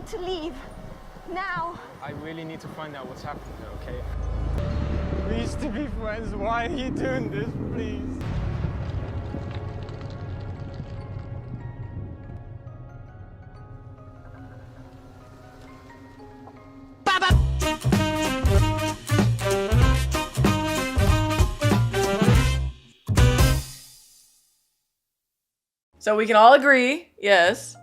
need to leave. Now. I really need to find out what's happening here, okay? We used to be friends. Why are you doing this, please? So we can all agree, yes,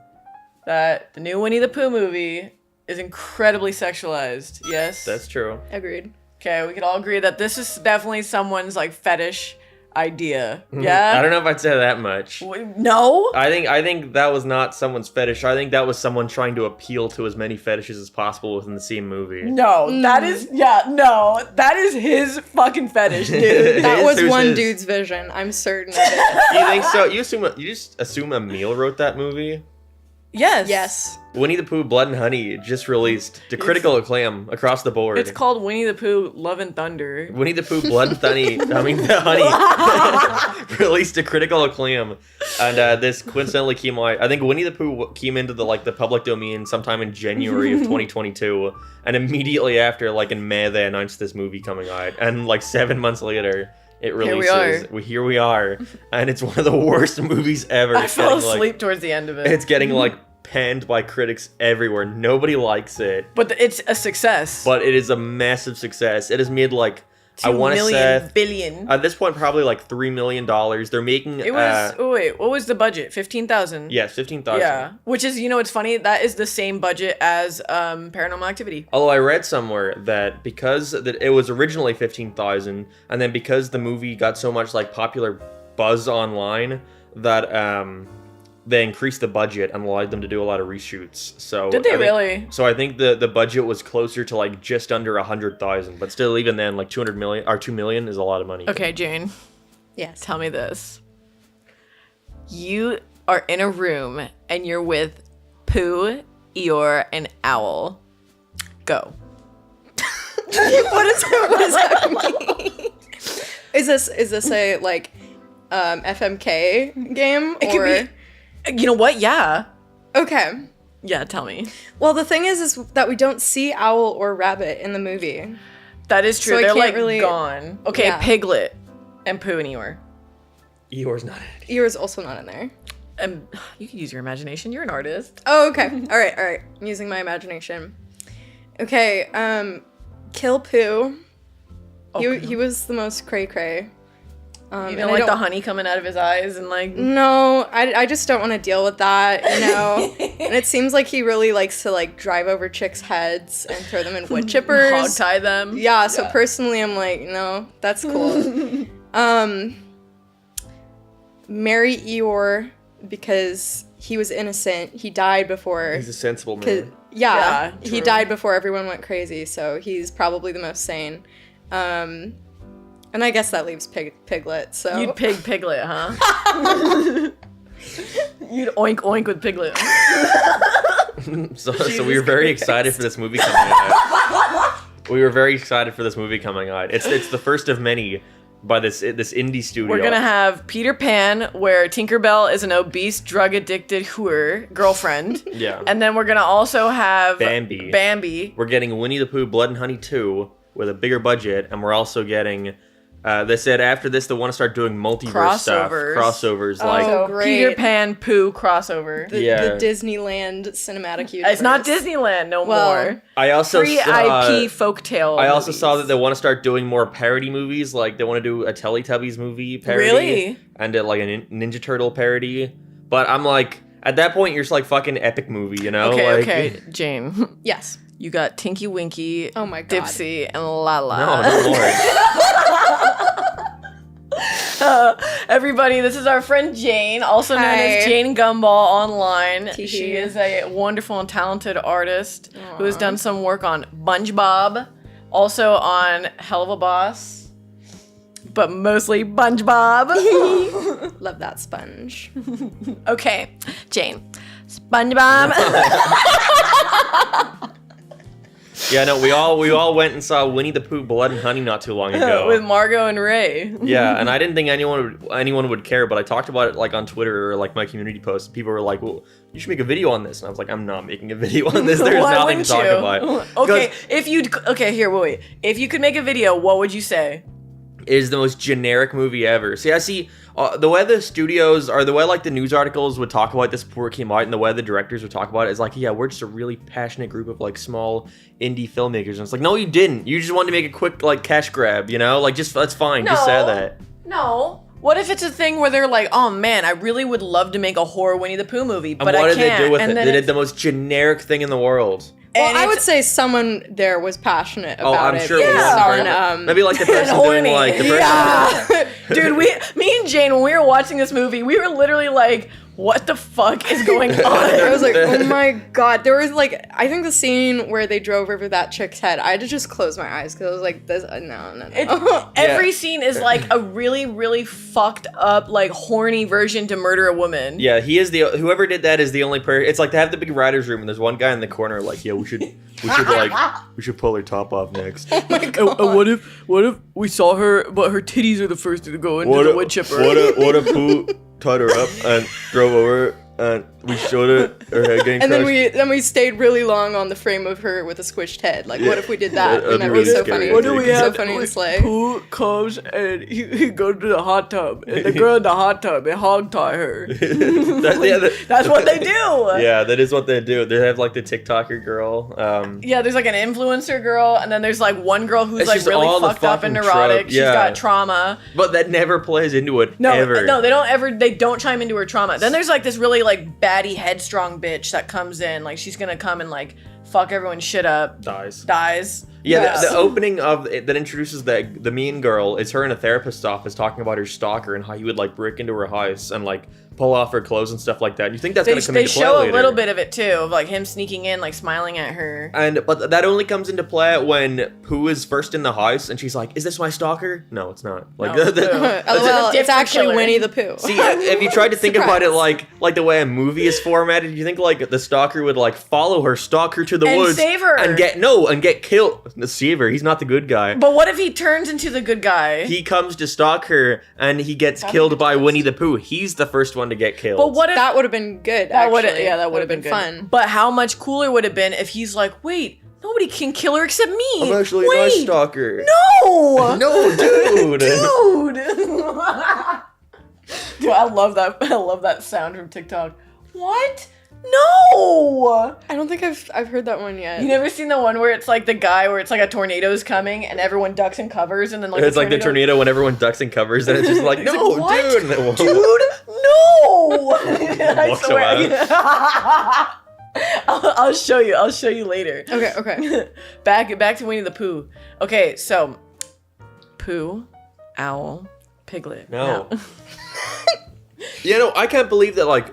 that the new Winnie the Pooh movie is incredibly sexualized. Yes? That's true. Agreed. Okay, we can all agree that this is definitely someone's like fetish idea. Yeah? I don't know if I'd say that much. No? I think that was not someone's fetish. I think that was someone trying to appeal to as many fetishes as possible within the same movie. No, that is, that is his fucking fetish, dude. That was one his? dude's vision. I'm certain of it. You think so? You just assume Emil wrote that movie? Yes. Yes. Winnie the Pooh Blood and Honey just released to critical acclaim across the board. It's called Winnie the Pooh Love and Thunder. Winnie the Pooh Blood and the Honey released to critical acclaim, and this coincidentally came out. I think Winnie the Pooh came into the public domain sometime in January of 2022, and immediately after, in May, they announced this movie coming out, and 7 months later, it releases. Here we are, and it's one of the worst movies ever. I fell asleep towards the end of it. It's getting panned by critics everywhere. Nobody likes it. But it's a success. But it is a massive success. It has made I want to say billion. At this point, probably $3 million. They're making. It was. What was the budget? 15,000. Yes, 15,000. Yeah, which is it's funny. That is the same budget as Paranormal Activity. Although I read somewhere that because it was originally 15,000, and then because the movie got so much popular buzz online that they increased the budget and allowed them to do a lot of reshoots. So did they really? So I think the budget was closer to just under 100,000, but still, even then, 200 million or 2 million is a lot of money. Okay, Jane. Yes. Tell me this. You are in a room and you're with Pooh, Eeyore, and Owl. Go. What does that mean? Is this a FMK game? It could be. You know what? Yeah. Okay. Yeah, tell me. Well, the thing is that we don't see Owl or Rabbit in the movie. That is true. So They're really gone. Okay, yeah. Piglet and Pooh and Eeyore. Eeyore's not in it. Eeyore's also not in there. You can use your imagination. You're an artist. Oh, okay. All right. I'm using my imagination. Okay. Kill Pooh. He was the most cray-cray. You know, the honey coming out of his eyes and No, I just don't want to deal with that, And it seems like he really likes to drive over chicks' heads and throw them in wood chippers. Hog tie them. Yeah, so personally I'm no, that's cool. Marry Eeyore because he was innocent. He died before. He's a sensible man. Yeah, true. he died before everyone went crazy, so he's probably the most sane. And I guess that leaves Piglet, so... You'd Piglet, huh? You'd oink oink with Piglet. So we were very excited for this movie coming out. It's the first of many by this indie studio. We're gonna have Peter Pan, where Tinkerbell is an obese, drug-addicted girlfriend. Yeah. And then we're gonna also have... Bambi. We're getting Winnie the Pooh Blood and Honey 2 with a bigger budget, and we're also getting... they said after this they want to start doing multiverse stuff. Crossovers. Great. Peter Pan Pooh crossover. The Disneyland cinematic universe. It's not Disneyland no more. I also Free IP folktale. I also saw that they want to start doing more parody movies. They want to do a Teletubbies movie parody. Really? And a Ninja Turtle parody. But I'm at that point you're just fucking epic movie, Okay, Jane. Yes. You got Tinky Winky, oh my God. Dipsy, and Lala. No, Lord. Everybody, this is our friend Jane, also known as Jane Gumball online. She is a wonderful and talented artist who has done some work on SpongeBob, also on Hell of a Boss, but mostly SpongeBob. Love that sponge. Okay, Jane. SpongeBob. Yeah, no, we all went and saw Winnie the Pooh, Blood and Honey not too long ago. With Margot and Ray. Yeah, and I didn't think anyone would care, but I talked about it like on Twitter or like my community posts. People were like, "Well, you should make a video on this," and I was like, "I'm not making a video on this. There's Why nothing to wouldn't talk you? about." Okay, wait. If you could make a video, what would you say? Is the most generic movie ever. See, I see the way the studios, or the way like the news articles would talk about this before it came out, and the way the directors would talk about it is like, yeah, we're just a really passionate group of like small indie filmmakers. And it's like, no, you didn't. You just wanted to make a quick like cash grab, you know? Like, just that's fine. Just say that. No. What if it's a thing where they're like, oh man, I really would love to make a horror Winnie the Pooh movie, but and what I did can't. they do with and it? then They did the most generic thing in the world. Well, I would say someone there was passionate about I'm it. sure based one on, person. Maybe like the person horny. doing like the person. Yeah. Dude, me and Jane, when we were watching this movie, we were literally like, what the fuck is going on? I was like, oh my god. There was like, I think the scene where they drove over that chick's head, I had to just close my eyes because I was like, this, no. Every scene is like a really, really fucked up, like horny version to murder a woman. Yeah, whoever did that is the only person. It's like they have the big writer's room and there's one guy in the corner like, yeah, we should pull her top off next. Oh my god. What if we saw her, but her titties are the first to go into the wood chipper? What if Pooh tied her up and drove over and we showed her head getting And crushed? then we stayed really long on the frame of her with a squished head. Like, what if we did that? That'd And that be would be really so scary. funny. What do we So have? funny and slay. Pooh comes and he goes to the hot tub, and the girl in the hot tub, they hog tie her. That's what they do. Yeah, that is what they do. They have like the TikToker girl. Yeah, there's like an influencer girl, and then there's like one girl who's It's like just really all the fucked up and fucking neurotic. trope, She's yeah. got trauma. But that never plays into it No, ever. no, they don't chime into her trauma. Then there's like this really like baddie headstrong bitch that comes in, like she's gonna come and like fuck everyone's shit up. Dies. Yeah, the opening of it that introduces the mean girl is her in a therapist's office talking about her stalker and how he would like break into her house and like pull off her clothes and stuff like that. And you think that's gonna come They into play show later. a little bit of it too, of like him sneaking in, like smiling at her. But that only comes into play when Pooh is first in the house and she's like, "Is this my stalker?" No, it's not. Like, No, it's Pooh. LOL, it's different actually killer. Winnie the Pooh. see, if you tried to think about it Surprise. like the way a movie is formatted, you think like the stalker would like follow her, stalk her to the And woods, save her. and get killed. Save her. He's not the good guy. But what if he turns into the good guy? He comes to stalk her and he gets killed by Winnie the Pooh. He's the first one to get killed. But what if That would have been good. that would actually. that would have been good. fun. But how much cooler would it have been if he's like, wait, nobody can kill her except me. I'm actually a wait, nice stalker. No, No, dude. dude. Dude, I love that. I love that sound from TikTok. What? No. I don't think I've heard that one yet. You never seen the one where it's like the guy where it's like a tornado's coming and everyone ducks and covers and then like It's like the tornado when everone ducks and covers and it's just like, no, like, what? dude. And then walks- Dude, no. I Walks swear. I'll show you. I'll show you later. Okay. Back to Winnie the Pooh. Okay, so Pooh, owl, piglet. No. Now- You know, I can't believe that, like,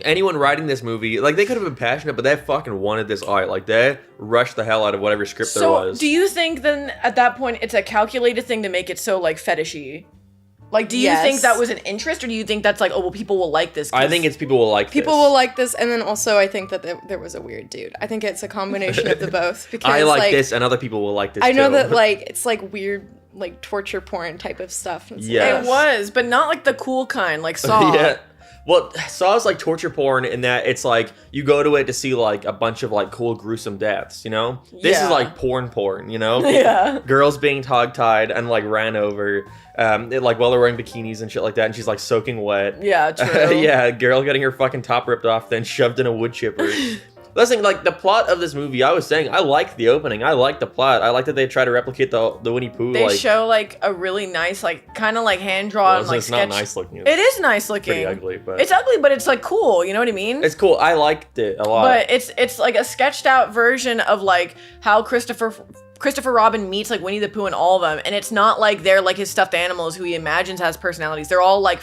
anyone writing this movie, like, they could have been passionate, but they fucking wanted this out. Like, they rushed the hell out of whatever script there So, was. do you think then at that point it's a calculated thing to make it so like fetishy? Like, do you Yes. think that was an interest, or do you think that's like, oh well, people will like this? 'cause- I think it's people will like People this. will like this, and then also I think that there was a weird dude. I think it's a combination of the both. Because I like this, and other people will like this I know too. that like it's like weird, like torture porn type of stuff. And Yeah. It was, but not like the cool kind, like Saw. Yeah. Well, Saw is like torture porn in that it's like you go to it to see like a bunch of like cool gruesome deaths, you know? This Yeah. is like porn, you know? Yeah. Girls being hog-tied and like ran over, like while they're wearing bikinis and shit like that, and she's like soaking wet. Yeah, true. Yeah, girl getting her fucking top ripped off, then shoved in a wood chipper. Listen, like the plot of this movie, I was saying, I like the opening. I like the plot. I like that they try to replicate the Winnie Pooh. They like, show like a really nice, like kind of like hand drawn, like it's sketch. not nice looking. It is nice looking. pretty ugly, but It's ugly, but it's like cool. You know what I mean? it's cool. I liked it a lot. But it's like a sketched out version of like how Christopher Robin meets like Winnie the Pooh and all of them, and it's not like they're like his stuffed animals who he imagines has personalities. They're all like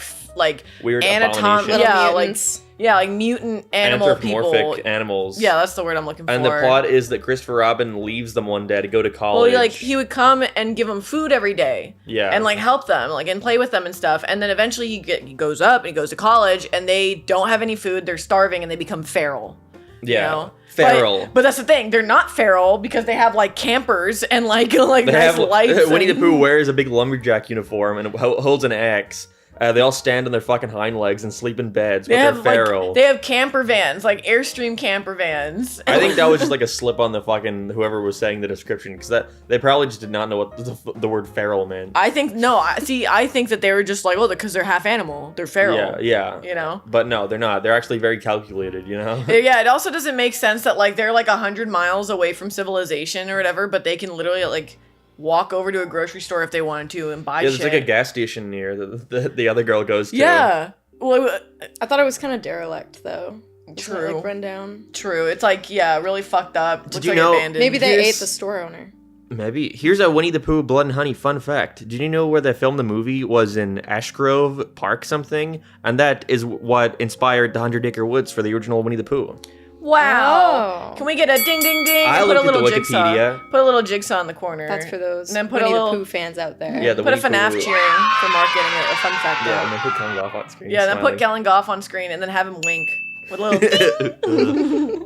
Weird anatomical, abomination. yeah, mutants. like mutant animal people. Anthropomorphic animals. Yeah, that's the word I'm looking for. And the plot is that Christopher Robin leaves them one day to go to well, college. he would come and give them food every day. Yeah. And like help them, like and play with them and stuff. And then eventually he goes up and he goes to college and they don't have any food. They're starving and they become feral. You know? Feral. But that's the thing. They're not feral because they have like campers and like They nice have lights. Winnie the Pooh wears a big lumberjack uniform and holds an axe. They all stand on their fucking hind legs and sleep in beds, but they're feral. They have camper vans, like Airstream camper vans. I think that was just like a slip on the fucking whoever was saying the description, because they probably just did not know what the word feral meant. I think I think that they were just like, oh, because they're half animal, they're feral. Yeah. You know. But no, they're not. They're actually very calculated. You know. Yeah. It also doesn't make sense that like they're like 100 miles away from civilization or whatever, but they can literally like walk over to a grocery store if they wanted to and buy shit. There's like a gas station near the other girl goes to. Yeah. Well, I thought it was kind of derelict though. True. Like run down. True. It's like, yeah, really fucked up. Did Looks you like know- abandoned. Maybe they ate the store owner. Maybe. Here's a Winnie the Pooh Blood and Honey fun fact. Did you know where they filmed the movie was in Ashgrove Park something? And that is what inspired the 100 Acre Woods for the original Winnie the Pooh. Wow. Oh. Can we get a ding ding ding? I and put a looked at little the jigsaw. Wikipedia. Put a little jigsaw in the corner. That's for those And then put Winnie a little the Pooh fans out there. Yeah, the put a Winnie FNAF Pooh. cheering for Mark getting a fun fact. Yeah, out. and then put Kellen Goff on screen. Yeah, then put smiling. Galen Goff on screen and then have him wink with a little.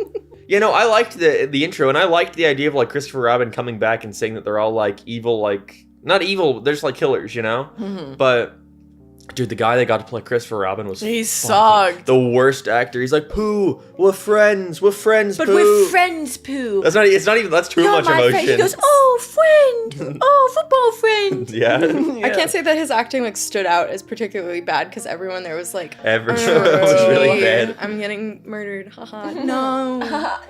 You know, I liked the intro, and I liked the idea of like Christopher Robin coming back and saying that they're all like evil, like not evil, they're just like killers, you know. But dude, the guy that got to play Christopher Robin was He fucking sucked. the worst actor. He's like, Pooh, we're friends, But Pooh. we're friends, Pooh. That's not. It's not even. That's too You're much my emotion. friend. He goes, oh, friend. Oh, football friend. Yeah. I can't say that his acting like stood out as particularly bad because everyone there was like, Everyone "Oh, was really bad. I'm getting murdered. Haha. No.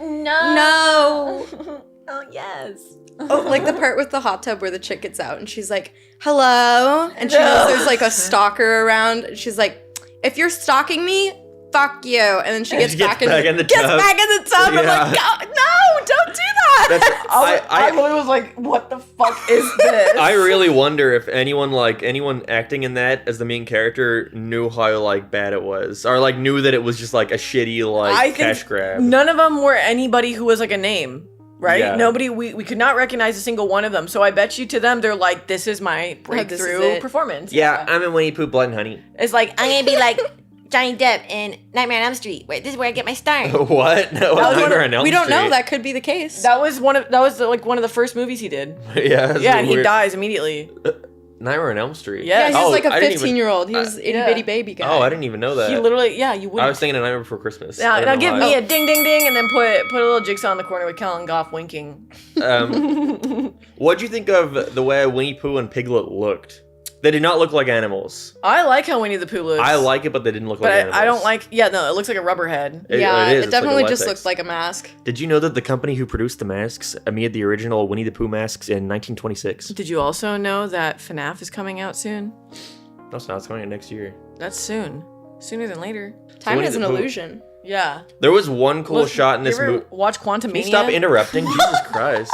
No. No. Oh, yes. Oh, like the part with the hot tub where the chick gets out and she's like, hello. And she knows there's like a stalker around. And she's like, if you're stalking me, fuck you. And then she gets back in the tub. Gets back in the tub. I'm like, no, don't do that. I literally was like, what the fuck is this? I really wonder if anyone acting in that as the main character knew how like bad it was, or like knew that it was just like a shitty like cash grab. None of them were anybody who was like a name. Right? Yeah. Nobody, we could not recognize a single one of them. So I bet you to them, they're like, this is my breakthrough performance. Yeah, I'm in Winnie the Pooh Blood and Honey. It's like, I'm going to be like Johnny Depp in Nightmare on Elm Street. Wait, this is where I get my start. What? No, Nightmare on Elm We don't know. Street. That could be the case. That was one of the first movies he did. Yeah, that's Yeah, and he weird. dies immediately. Nightmare on Elm Street. Yeah. Yeah, he was like a I didn't even- 15-year-old. He was itty bitty baby guy. Oh, I didn't even know that. He literally, you wouldn't. I was thinking of Nightmare Before Christmas. Now, I don't know give why. me a ding, ding, ding, and then put a little jigsaw in the corner with Kellen Goff winking. What'd you think of the way Winnie Pooh and Piglet looked? They did not look like animals. I like how Winnie the Pooh looks. I like it, but they didn't look like but animals. I don't like. Yeah, no, it looks like a rubber head. Yeah, it is. it It's definitely like a just latex. looked like a mask. Did you know that the company who produced the masks made the original Winnie the Pooh masks in 1926? Did you also know that FNAF is coming out soon? No, it's not. It's coming out next year. That's soon. Sooner than later. Time Winnie is the an Pooh. illusion. Yeah. There was one cool shot in this You ever movie. watch Quantum Can you Mania? stop interrupting? Jesus Christ.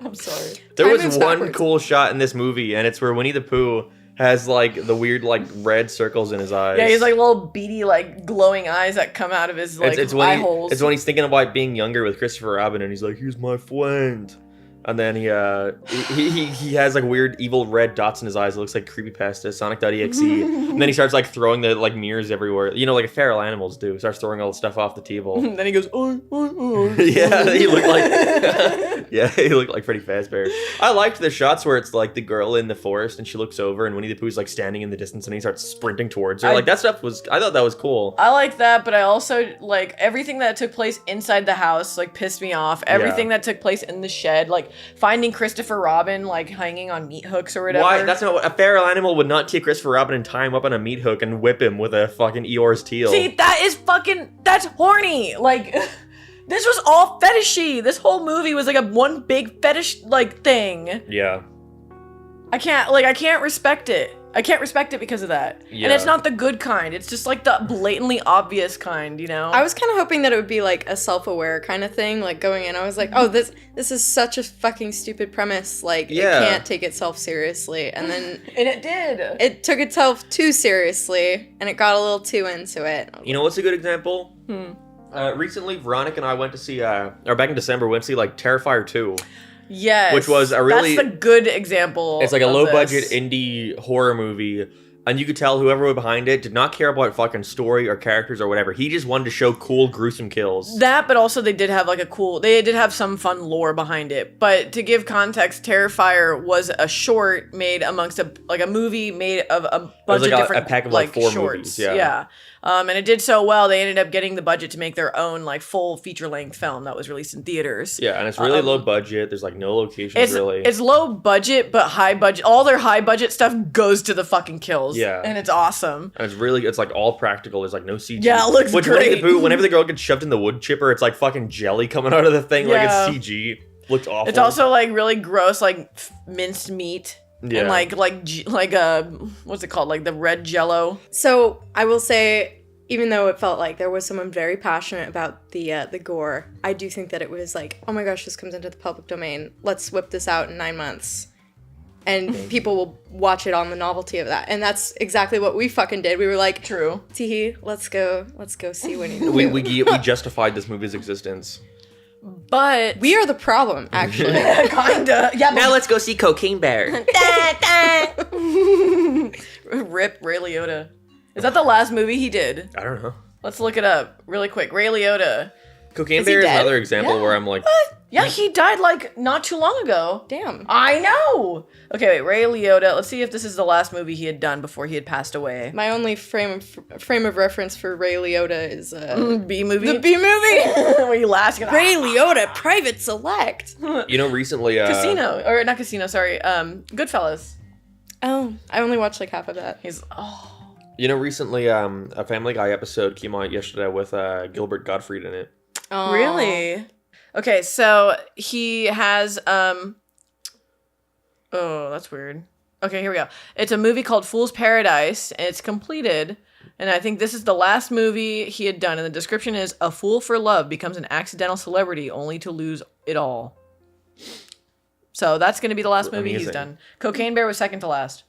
I'm sorry. There Time was moves one backwards. cool shot in this movie, and it's where Winnie the Pooh has like the weird like red circles in his eyes. Yeah, he's like little beady, like glowing eyes that come out of his like it's eye when holes. it's when he's thinking about being younger with Christopher Robin, and he's like, "He's my friend." And then he has like weird evil red dots in his eyes. It looks like Creepypastas, Sonic.exe. And then he starts like throwing the like mirrors everywhere. You know, like feral animals do. Starts throwing all the stuff off the table. Then he goes, Yeah, he looked like he looked like Freddy Fazbear. I liked the shots where it's like the girl in the forest and she looks over and Winnie the Pooh's like standing in the distance and he starts sprinting towards her. Like that stuff was, I thought that was cool. I like that, but I also like everything that took place inside the house like pissed me off. Everything that took place in the shed, like finding Christopher Robin like hanging on meat hooks or whatever. Why? That's not what a feral animal would not take Christopher Robin and tie him up on a meat hook and whip him with a fucking Eeyore's teal. See, that's horny. Like this was all fetishy. This whole movie was like a one big fetish like thing. Yeah. I can't respect it. I can't respect it because of that. Yeah. And it's not the good kind. It's just like the blatantly obvious kind, you know? I was kind of hoping that it would be like a self-aware kind of thing. Like going in, I was like, oh, this is such a fucking stupid premise. Like, Yeah. it can't take itself seriously. And then And it did. it took itself too seriously, and it got a little too into it. You know what's a good example? Recently, Veronica and I went to see, or back in December, we went to see like Terrifier 2. Yes. Which was a really- That's the good example. It's like a of low budget this. indie horror movie. And you could tell whoever was behind it did not care about fucking story or characters or whatever. He just wanted to show cool, gruesome kills. That, but also they did have like they did have some fun lore behind it. But to give context, Terrifier was a short made amongst a movie made of a bunch of different a pack of like 4 shorts. movies. Yeah. And it did so well, they ended up getting the budget to make their own like full feature-length film that was released in theaters. Yeah, and it's really low budget. There's like no locations really. It's low budget, but high budget. All their high budget stuff goes to the fucking kills. Yeah. And it's awesome. And it's like all practical. There's like no CG. Yeah, it looks Which great. Winnie the Pooh, whenever the girl gets shoved in the wood chipper, it's like fucking jelly coming out of the thing. Yeah. Like it's CG. Looks awful. It's also like really gross, like minced meat. Yeah. And like what's it called? Like the red jello. So I will say, even though it felt like there was someone very passionate about the gore, I do think that it was like, oh my gosh, this comes into the public domain. Let's whip this out in 9 months. And people will watch it on the novelty of that. And that's exactly what we fucking did. We were like, True. Teehee, let's go see Winnie the Pooh. we justified this movie's existence. But We are the problem, actually. kinda. Yeah, Now let's go see Cocaine Bear. Rip Ray Liotta. Is that the last movie he did? I don't know. Let's look it up really quick. Ray Liotta. Cocaine Is he Bear is dead? another example where I'm like, Yeah, he died like not too long ago. Damn. I know. Okay, wait, Ray Liotta. Let's see if this is the last movie he had done before he had passed away. My only frame of reference for Ray Liotta is B movie. the B movie. Where you laugh. Ray Liotta, Private Select. you know, recently Casino, or not Casino. Sorry, Goodfellas. Oh, I only watched like half of that. He's You know, recently a Family Guy episode came out yesterday with Gilbert Gottfried in it. Aw. really. Okay, so he has oh, that's weird. Okay, here we go. It's a movie called Fool's Paradise, and it's completed. And I think this is the last movie he had done. And the description is: a fool for love becomes an accidental celebrity only to lose it all. So that's going to be the last movie he's Amazing. done. Cocaine Bear was second to last.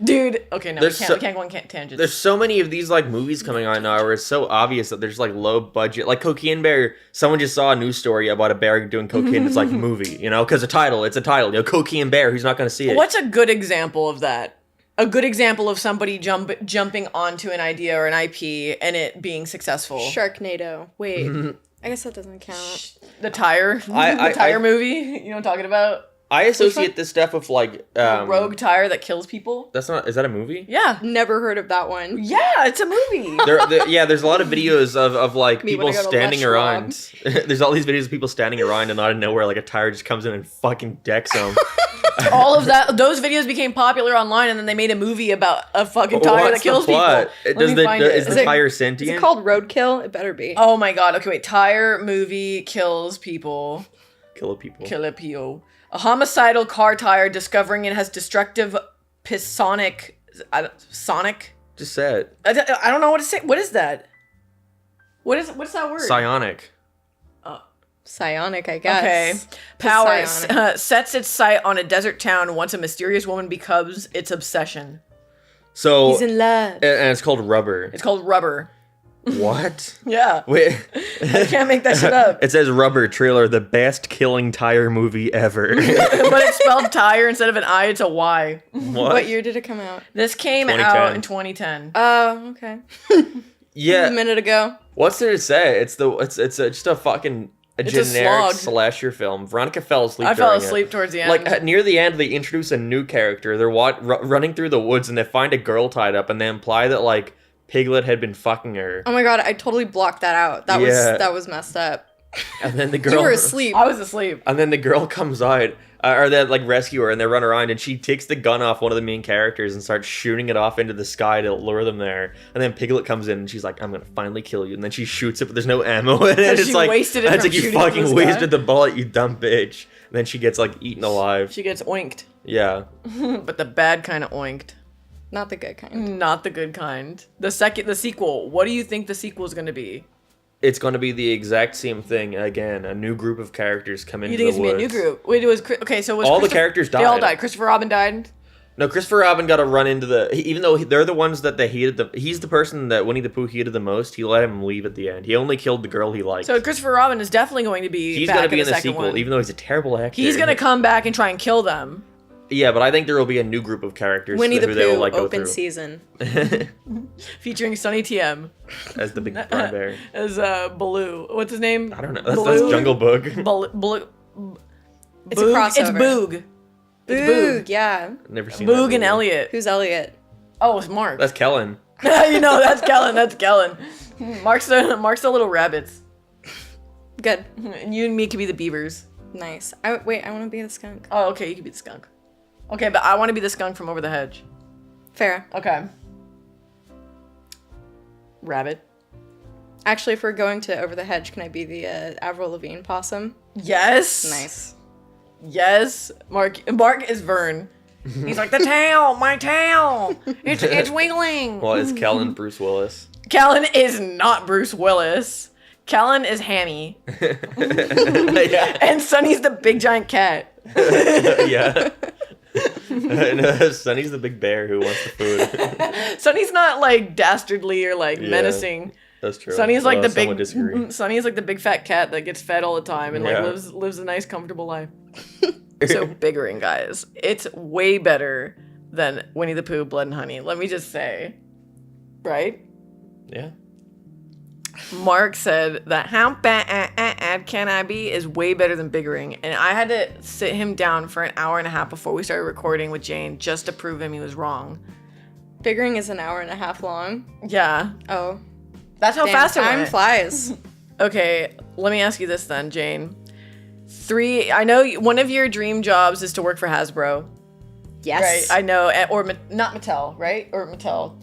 Dude, okay, no, we can't go on tangents. There's so many of these like movies coming out now where it's so obvious that there's like low budget. Like Cocaine Bear, someone just saw a news story about a bear doing cocaine. It's like a movie, you know, because it's a title. You know, Cocaine Bear. Who's not going to see it? What's a good example of that? A good example of somebody jumping onto an idea or an IP and it being successful. Sharknado. Wait, I guess that doesn't count. The tire, I- the tire movie. You know what I'm talking about? I associate this stuff with like The rogue tire that kills people. That's not. Is that a movie? Yeah, Never heard of that one. yeah, it's a movie. Yeah, there's a lot of videos of like Me when people I go to standing Les around. There's all these videos of people standing around and out of nowhere, like a tire just comes in and fucking decks them. All of those videos became popular online, and then they made a movie about a fucking tire that What's kills the plot? people. Let me find it. Is the tire sentient? Is it called Roadkill? It better be. Oh my god. Okay, wait. Tire movie kills people. Kill people. Kilipio. A homicidal car tire discovering it has destructive sonic. Just say it. I don't know what to say. What is that? What's that word? Psionic. Psionic, I guess. Okay. Power Psionic. sets its sight on a desert town once a mysterious woman becomes its obsession. So He's in love. and it's called Rubber. It's called Rubber. What? Yeah. Wait. I can't make that shit up. It says Rubber trailer, the best killing tire movie ever. But it's spelled tire instead of an I, it's a Y. What year did it come out? This came 2010. out in 2010. Oh, okay. Yeah. A minute ago. What's there to say? It's just a fucking It's a generic slog. slasher film. Veronica fell asleep. I fell during it. asleep towards the end. Like near the end, they introduce a new character. They're running through the woods and they find a girl tied up, and they imply that like Piglet had been fucking her. Oh my god, I totally blocked that out. That was messed up. And then the girl. You were asleep. I was asleep. And then the girl comes out, or they like rescue her, and they run around, and she takes the gun off one of the main characters and starts shooting it off into the sky to lure them there. And then Piglet comes in, and she's like, "I'm gonna finally kill you." And then she shoots it, but there's no ammo in it. So It's she like wasted it it's from like you shooting from fucking the sky? wasted the bullet, you dumb bitch. And then she gets like eaten alive. She gets oinked. Yeah. But the bad kind of oinked. Not the good kind. Not the good kind. The sequel. What do you think the sequel is going to be? It's going to be the exact same thing again. A new group of characters come into You think the it's going to be a woods. new group? Wait, it was okay. So it was All the characters They all died. died. Christopher Robin died. No, Christopher Robin got to run into even though they're the ones that they hated. He's the person that Winnie the Pooh hated the most. He let him leave at the end. He only killed the girl he liked. So Christopher Robin is definitely going to be. He's going to be in the second sequel, one. even though he's a terrible actor. He's going to come back and try and kill them. Yeah, but I think there will be a new group of characters Winnie the who they will Pooh like go open through. season. Featuring Sonny TM As the big brown bear. as Baloo. What's his name? I don't know. That's Jungle Book. Baloo. It's a Boog? crossover. It's Boog. It's Boog, yeah. Never seen that Boog movie. and Elliot. Who's Elliot? Oh, it's Mark. That's Kellen. You know, that's Kellen. That's Kellen. Mark's the little rabbits. Good. And you and me could be the beavers. Nice. I want to be the skunk. Oh, okay, you could be the skunk. Okay, but I want to be the skunk from Over the Hedge. Fair. Okay. Rabbit. Actually, if we're going to Over the Hedge, can I be the Avril Lavigne possum? Yes. Nice. Yes. Mark is Vern. He's like, the tail, my tail. It's wiggling. Well, it's Kellen Bruce Willis. Callan is not Bruce Willis. Callan is Hammy. Yeah. And Sonny's the big giant cat. Yeah. No, Sonny's the big bear who wants the food. Sonny's not like dastardly or like Yeah. menacing. That's true. Sonny's like the Some would big disagree. Sonny's like the big fat cat that gets fed all the time and like Yeah. lives a nice comfortable life. So Biggering, guys, it's way better than Winnie the Pooh, Blood and Honey. Let me just say, right? Yeah. Mark said that how bad can I be is way better than Biggering, and I had to sit him down for an hour and a half before we started recording with Jane just to prove him he was wrong. Biggering is an hour and a half long. Yeah, Oh. that's how Damn, fast it time went. flies. Okay, let me ask you this then, Jane. I know one of your dream jobs is to work for Hasbro, Yes. right? I know, or not Mattel, right? Or Mattel.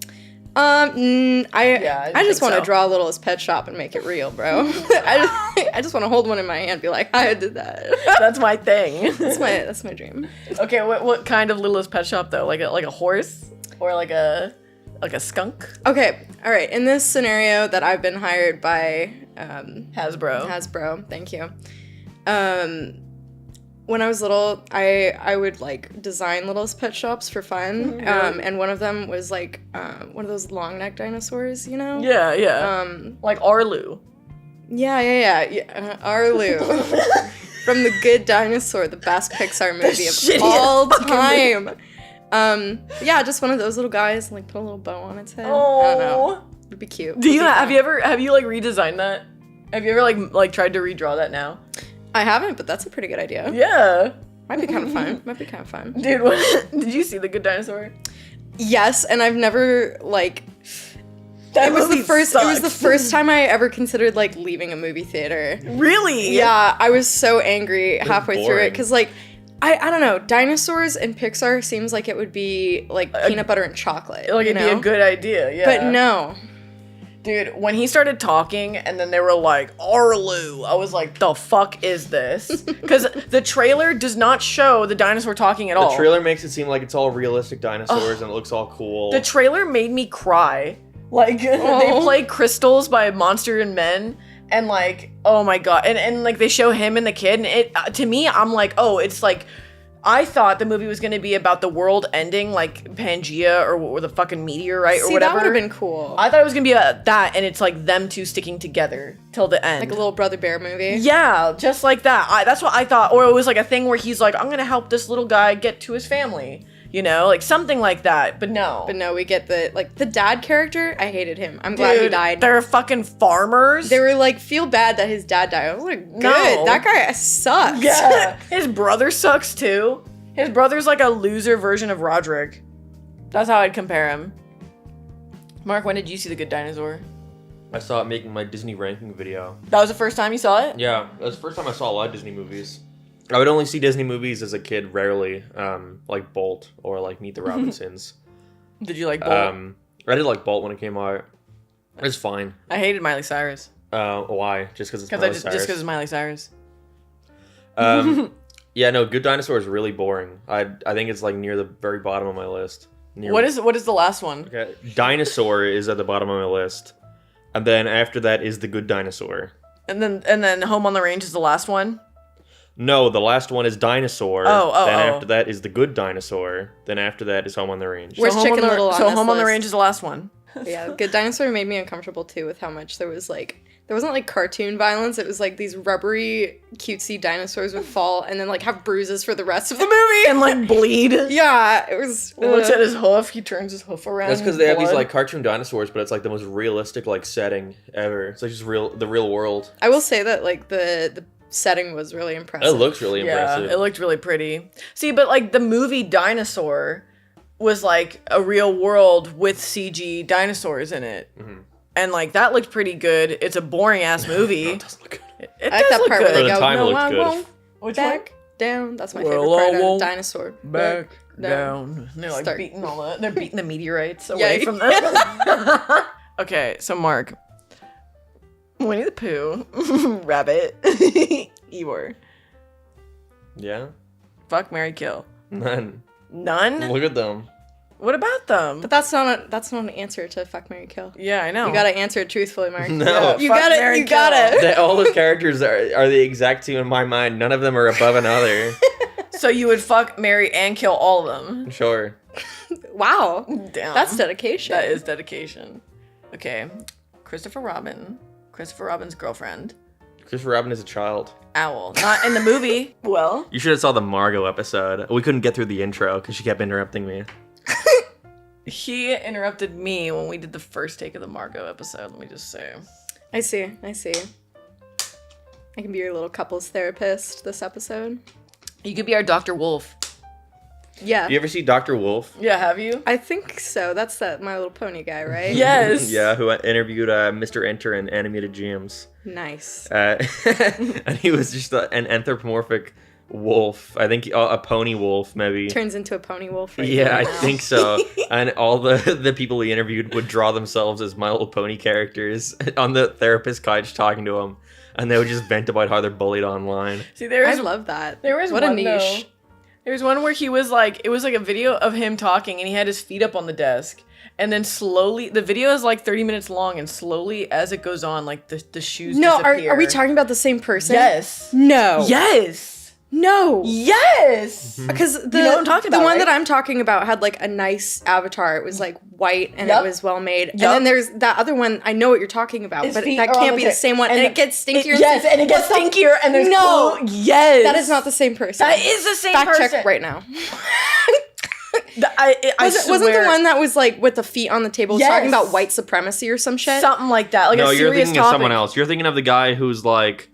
I I just think want to so. draw Littlest Pet Shop and make it real, bro. I just want to hold one in my hand and be like, I did that. That's my thing. That's my dream. Okay, what kind of Littlest Pet Shop though? Like a horse or like a skunk? Okay, all right. In this scenario that I've been hired by Hasbro. Hasbro, thank you. When I was little, I would like design Littlest Pet Shops for fun. And one of them was like one of those long neck dinosaurs, you know? Yeah. Like Arlu. Yeah. Arlu. From The Good Dinosaur, the best Pixar movie shittiest of all fucking time. Yeah, just one of those little guys, like put a little bow on its head. I don't know. It'd be cute. Do you have you like redesigned that? Have you ever like tried to redraw that now? I haven't, but that's a pretty good idea. Yeah. Might be kind of fun. Dude, did you see The Good Dinosaur? Yes, and I've never like That it was the movie first first time I ever considered like leaving a movie theater. Really? Yeah, I was so angry halfway through boring. it cuz like I don't know, dinosaurs and Pixar seems like it would be like peanut butter and chocolate. Like it'd be a good idea, yeah. But no. Dude, when he started talking and then they were like, Arlu, I was like, the fuck is this? Because the trailer does not show the dinosaur talking at all. The trailer makes it seem like it's all realistic dinosaurs and it looks all cool. The trailer made me cry. Like, they play Crystals by Monster and Men, and like, oh my god. And like, they show him and the kid, and it, to me, I'm like, oh, it's like, I thought the movie was going to be about the world ending, like Pangea or the fucking meteorite or See, whatever. that would have been cool. I thought it was going to be about that, and it's like them two sticking together till the end. Like a little Brother Bear movie. Yeah, just like that. That's what I thought. Or it was like a thing where he's like, I'm going to help this little guy get to his family. You know, like something like that. But no. But no, we get the dad character. I hated him. I'm glad he Dude, died. They're fucking farmers. They were like, feel bad that his dad died. I was like, good. No. That guy sucks. Yeah. His brother sucks too. His brother's like a loser version of Roderick. That's how I'd compare him. Mark, when did you see The Good Dinosaur? I saw it making my Disney ranking video. That was the first time you saw it? Yeah, that was the first time I saw a lot of Disney movies. I would only see Disney movies as a kid, rarely, like Bolt or like Meet the Robinsons. Did you like Bolt? I did like Bolt when it came out. It's fine. I hated Miley Cyrus. Why? Just because it's Because Miley just Cyrus? because it's Miley Cyrus. Yeah, no, Good Dinosaur is really boring. I think it's like near the very bottom of my list. What is the last one? Okay, Dinosaur is at the bottom of my list, and then after that is The Good Dinosaur. And then Home on the Range is the last one? No, the last one is Dinosaur. Oh. Then after that is The Good Dinosaur. Then after that is Home on the Range. Where's Home Chicken on the, Little on So this Home on the list? Range is the last one. Yeah, Good Dinosaur made me uncomfortable too with how much there was like there wasn't like cartoon violence. It was like these rubbery, cutesy dinosaurs would fall and then like have bruises for the rest of the movie. And like bleed. Yeah, it was. He looks at his hoof. He turns his hoof around. That's because they have these like cartoon dinosaurs, but it's like the most realistic like setting ever. It's like just the real world. I will say that like the setting was really impressive. It looks really impressive. Yeah, it looked really pretty. See, but like the movie Dinosaur was like a real world with CG dinosaurs in it. Mm-hmm. And like that looked pretty good. It's a boring ass movie. No, it doesn't look good. It I like does that look part good. where they For the go, time, it no, looked I good. won't Which back down. That's my Well, favorite part I of won't Dinosaur. Back down. And they're like Start. beating they're beating the meteorites away Yeah. from them. Okay, so Mark. Winnie the Pooh. Rabbit. Eeyore. Yeah. Fuck, marry, kill. None. None? Look at them. What about them? But that's not an answer to fuck, marry, kill. Yeah, I know. You gotta answer it truthfully, Mark. No. You Fuck, gotta. marry, You kill. gotta. All those characters are the exact two in my mind. None of them are above another. So you would fuck, marry, and kill all of them. Sure. Wow. Damn. That's dedication. That is dedication. Okay. Christopher Robin's girlfriend. Christopher Robin is a child. Owl. Not in the movie. Well. You should have saw the Margot episode. We couldn't get through the intro because she kept interrupting me. He interrupted me when we did the first take of the Margot episode, let me just say. I see. I can be your little couples therapist this episode. You could be our Dr. Wolf. Yeah. You ever see Dr. Wolf? Yeah, have you? I think so. That's that My Little Pony guy, right? Yes. Yeah, who interviewed Mr. Enter in Animated Gems. Nice. And he was just an anthropomorphic wolf. I think a pony wolf, maybe. Turns into a pony wolf. Right Yeah, now. I think so. And all the people he interviewed would draw themselves as My Little Pony characters on the therapist couch talking to him. And they would just vent about how they're bullied online. See, there I is love that. there was what one a niche. though. There was one where he was like, it was like a video of him talking and he had his feet up on the desk. And then slowly, the video is like 30 minutes long and slowly as it goes on, like the shoes No, disappear. are we talking about the same person? Yes. No. Yes. No. Yes. Because the You know what I'm talking about, the one right? that I'm talking about had like a nice avatar. It was like white and Yup. it was well made. And Yup. then there's that other one. I know what you're talking about, His but feet that are on can't the be the tip. same one. And it gets stinkier. Yes, and it gets stinkier and there's No. Yes. That is not the same person. That is the same Fact person. check right now. I Wasn't swear. the one that was like with the feet on the table Yes. talking about white supremacy or some shit? something like that? Like No, a you're serious thinking topic. of someone else. You're thinking of the guy who's like...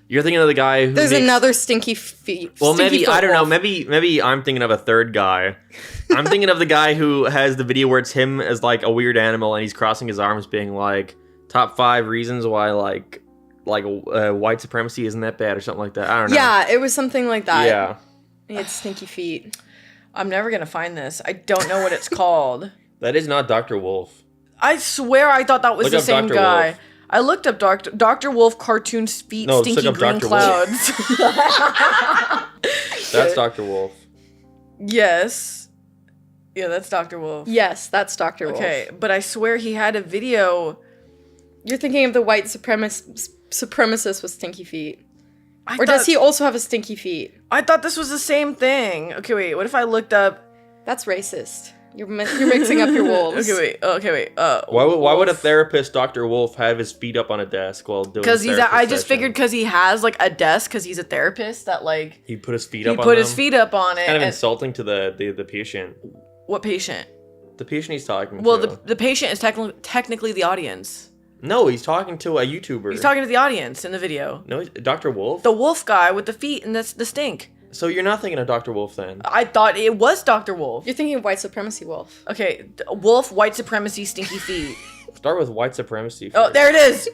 You're thinking of the guy who There's makes- another stinky feet. Well, stinky maybe, foot I don't know, wolf. maybe I'm thinking of a third guy. I'm thinking of the guy who has the video where it's him as like a weird animal and he's crossing his arms being like, top 5 reasons why like white supremacy isn't that bad or something like that. I don't know. Yeah, it was something like that. Yeah. He had stinky feet. I'm never gonna find this. I don't know what it's called. That is not Dr. Wolf. I swear I thought that was Look the up same Dr. guy. Wolf. I looked up Dr. Wolf cartoon feet, No, just stinky look up green Dr. Wolf. clouds. That's Dr. Wolf. Yes. Yeah, that's Dr. Wolf. Yes, that's Dr. Wolf. Okay, but I swear he had a video. You're thinking of the white supremacist with stinky feet. I Or does he also have a stinky feet? I thought this was the same thing. Okay, wait. What if I looked up? That's racist. You're mixing up your wolves. Okay, wait. Why would a therapist, Dr. Wolf, have his feet up on a desk while doing? Because he's. therapist I just session? figured because he has like a desk because he's a therapist that like He put his feet he up. put on his them. feet up on it. Kind of and- insulting to the patient. what patient? The patient he's talking Well, to. the patient is technically the audience. No, he's talking to a YouTuber. He's talking to the audience in the video. No, Dr. Wolf. The wolf guy with the feet and that's the stink. So you're not thinking of Dr. Wolf then? I thought it was Dr. Wolf. You're thinking of white supremacy wolf. Okay, wolf, white supremacy, stinky feet. Start with white supremacy. Oh, first. there it is.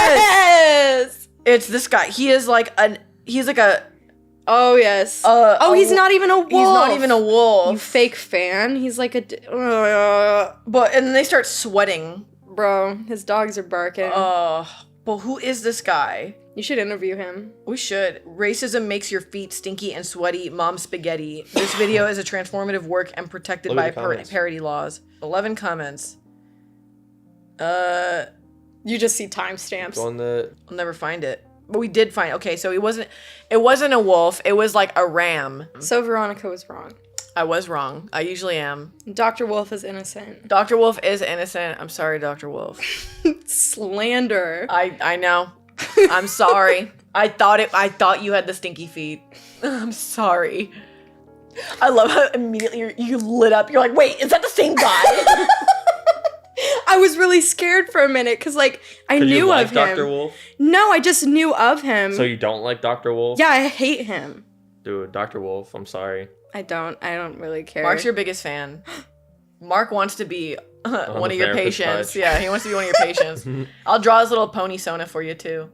Yes! It's this guy. He's like a. Oh, yes. He's not even a wolf. He's not even a wolf. You fake fan. He's like a... But and then they start sweating. bro, his dogs are barking. But who is this guy? You should interview him. We should. Racism makes your feet stinky and sweaty. Mom spaghetti. This video is a transformative work and protected Look by at the comments. parody laws. 11 comments. You just see timestamps. Go on the. I'll never find it. But we did find. Okay, so it wasn't a wolf. It was like a ram. So Veronica was wrong. I was wrong. I usually am. Dr. Wolf is innocent. Dr. Wolf is innocent. I'm sorry, Dr. Wolf. Slander. I know. I'm sorry. I thought you had the stinky feet. I'm sorry. I love how immediately you lit up. You're like, wait, is that the same guy? I was really scared for a minute because, like, I knew you like of him. Dr. Wolf? No, I just knew of him. So you don't like Dr. Wolf? Yeah, I hate him. Dude, Dr. Wolf, I'm sorry. I don't really care. Mark's your biggest fan. Mark wants to be one the of your therapist patients. type. Yeah, he wants to be one of your patients. I'll draw his little pony Sona for you too.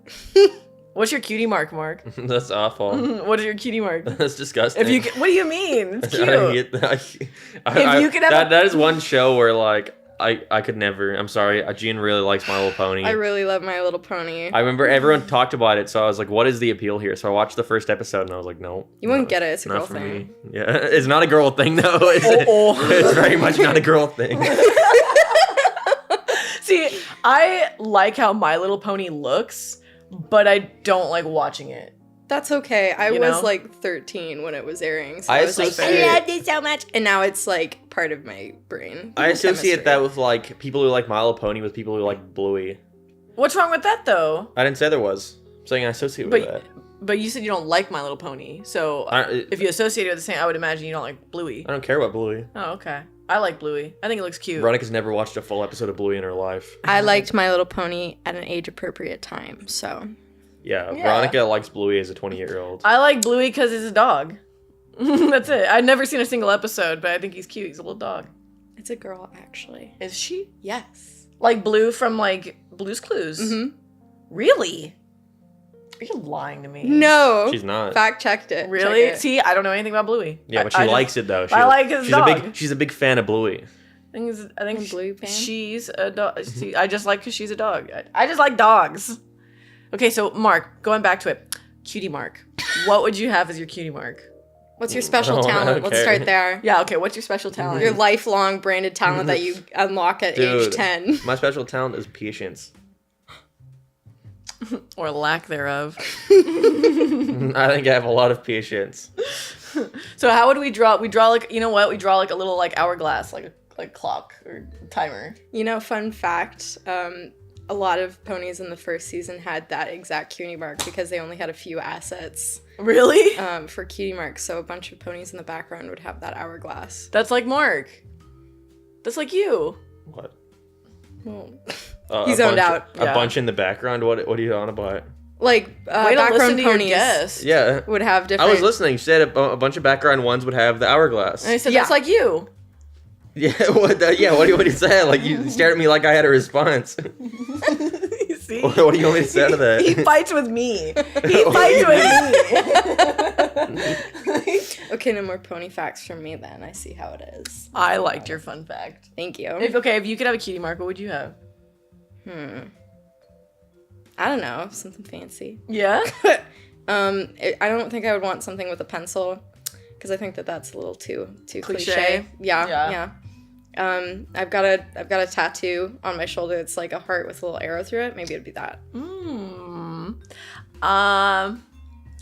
What's your cutie mark, Mark? That's awful. What is your cutie mark? That's disgusting. If you, what do you mean? It's cute. If you could have that is one show where like I could never. I'm sorry. Jean really likes My Little Pony. I really love My Little Pony. I remember everyone talked about it, so I was like, "What is the appeal here?" So I watched the first episode, and I was like, "No, You won't get it. It's a not girl for thing. me." Yeah, it's not a girl thing though. It's very much not a girl thing. See, I like how My Little Pony looks, but I don't like watching it. That's okay. I You was know? like 13 when it was airing, so I I was like, associate- I loved it so much. And now it's like part of my brain. I associate Chemistry. that with like people who like My Little Pony with people who like Bluey. What's wrong with that though? I didn't say there was. I'm saying I associate with that. But you said you don't like My Little Pony, so if you associate it with the same, I would imagine you don't like Bluey. I don't care about Bluey. Oh, okay. I like Bluey. I think it looks cute. Veronica's never watched a full episode of Bluey in her life. I liked My Little Pony at an age appropriate time, so. Yeah, Yeah. Veronica likes Bluey as a 20-year-old. I like Bluey because he's a dog. That's it. I've never seen a single episode, but I think he's cute. He's a little dog. It's a girl, actually. Is she? Yes. Like Blue from like Blue's Clues? Mm-hmm. Really? Are you lying to me? No. She's not. Fact checked it. Really? Check it. See, I don't know anything about Bluey. Yeah, but she I just- likes it though. I like his dog. She's a big fan of Bluey. I think A Bluey fan? she's a dog. I just like because she's a dog. I just like dogs. Okay, so Mark, going back to it, cutie mark. What would you have as your cutie mark? What's your special Oh, talent? Let's okay. start there. Yeah. Okay. What's your special talent? Your lifelong branded talent that you unlock at age Dude. 10. My special talent is patience. or lack thereof. I think I have a lot of patience. So how would we draw? We draw like, you know what? We draw like a little like hourglass, like clock or timer. You know, fun fact, a lot of ponies in the first season had that exact cutie mark because they only had a few assets Really? for cutie marks. So a bunch of ponies in the background would have that hourglass. That's like Mark. That's like you. What? Well, A He zoned bunch- out. A Yeah. bunch in the background. What are you on about? like, Way to listen background to your ponies guest. Yeah. would have different... I was listening. She said a bunch of background ones would have the hourglass. And I said, Yeah. that's like you. Yeah. What do you say? Like you stared at me like I had a response. You see? What do you want me to say out of that? He fights with me. He fights with me. Okay, no more pony facts from me then. I see how it is. I liked your fun fact. Thank you. If you could have a cutie mark, what would you have? I don't know, something fancy. Yeah? I don't think I would want something with a pencil because I think that's a little too Cliche? cliche. Yeah, Yeah. yeah. I've got a tattoo on my shoulder that's like a heart with a little arrow through it. Maybe it'd be that.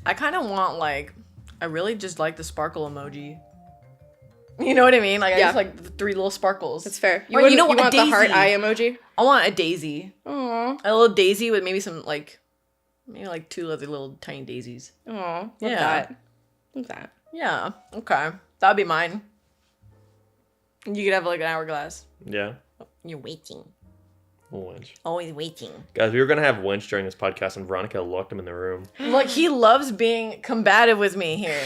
I kind of want like, I really just like the sparkle emoji. You know what I mean? Like I Yeah. just like the 3 little sparkles. That's fair. Or you know what? You want A the heart daisy. eye emoji? I want a daisy. Aww. A little daisy with maybe some like, maybe like 2 other little tiny daisies. Aw. Love Yeah. that. Love that. Yeah. Okay. That'd be mine. You could have like an hourglass. Yeah. You're waiting. Winch. Always waiting. Guys, we were gonna have Winch during this podcast, and Veronica locked him in the room. Look, he loves being combative with me here.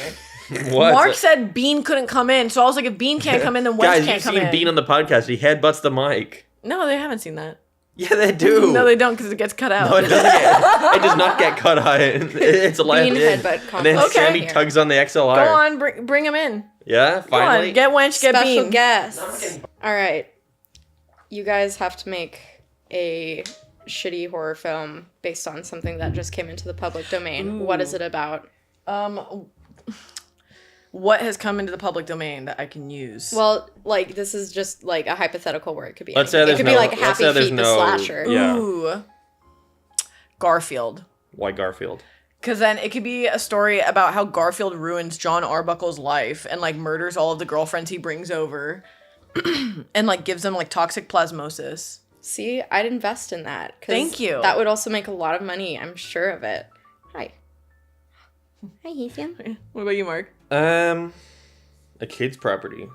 What? Mark said Bean couldn't come in, so I was like, if Bean can't come in, then Wes Guys, can't you've come seen in. Bean on the podcast. He headbutts the mic. No, they haven't seen that. Yeah, they do. No, they don't, because it gets cut out. No, it doesn't get. It does not get cut out. It's a left Bean in. headbutt And then contest Sammy here. tugs on the XLR. Go on, bring him in. Yeah, Go finally. on, get Wench, get Special Bean. guests. All right. You guys have to make a shitty horror film based on something that just came into the public domain. What is it about? What has come into the public domain that I can use? Well, like, this is just like a hypothetical where it could be Let's say anything. there's It could be no- like let's Happy say there's Feet the no- slasher. yeah. Ooh. Garfield. Why Garfield? Because then it could be a story about how Garfield ruins John Arbuckle's life and, like, murders all of the girlfriends he brings over and, like, gives them, like, toxic plasmosis. See, I'd invest in that. Thank you. That would also make a lot of money. I'm sure of it. Hi. Hi, Ethan. What about you, Mark? A kid's property.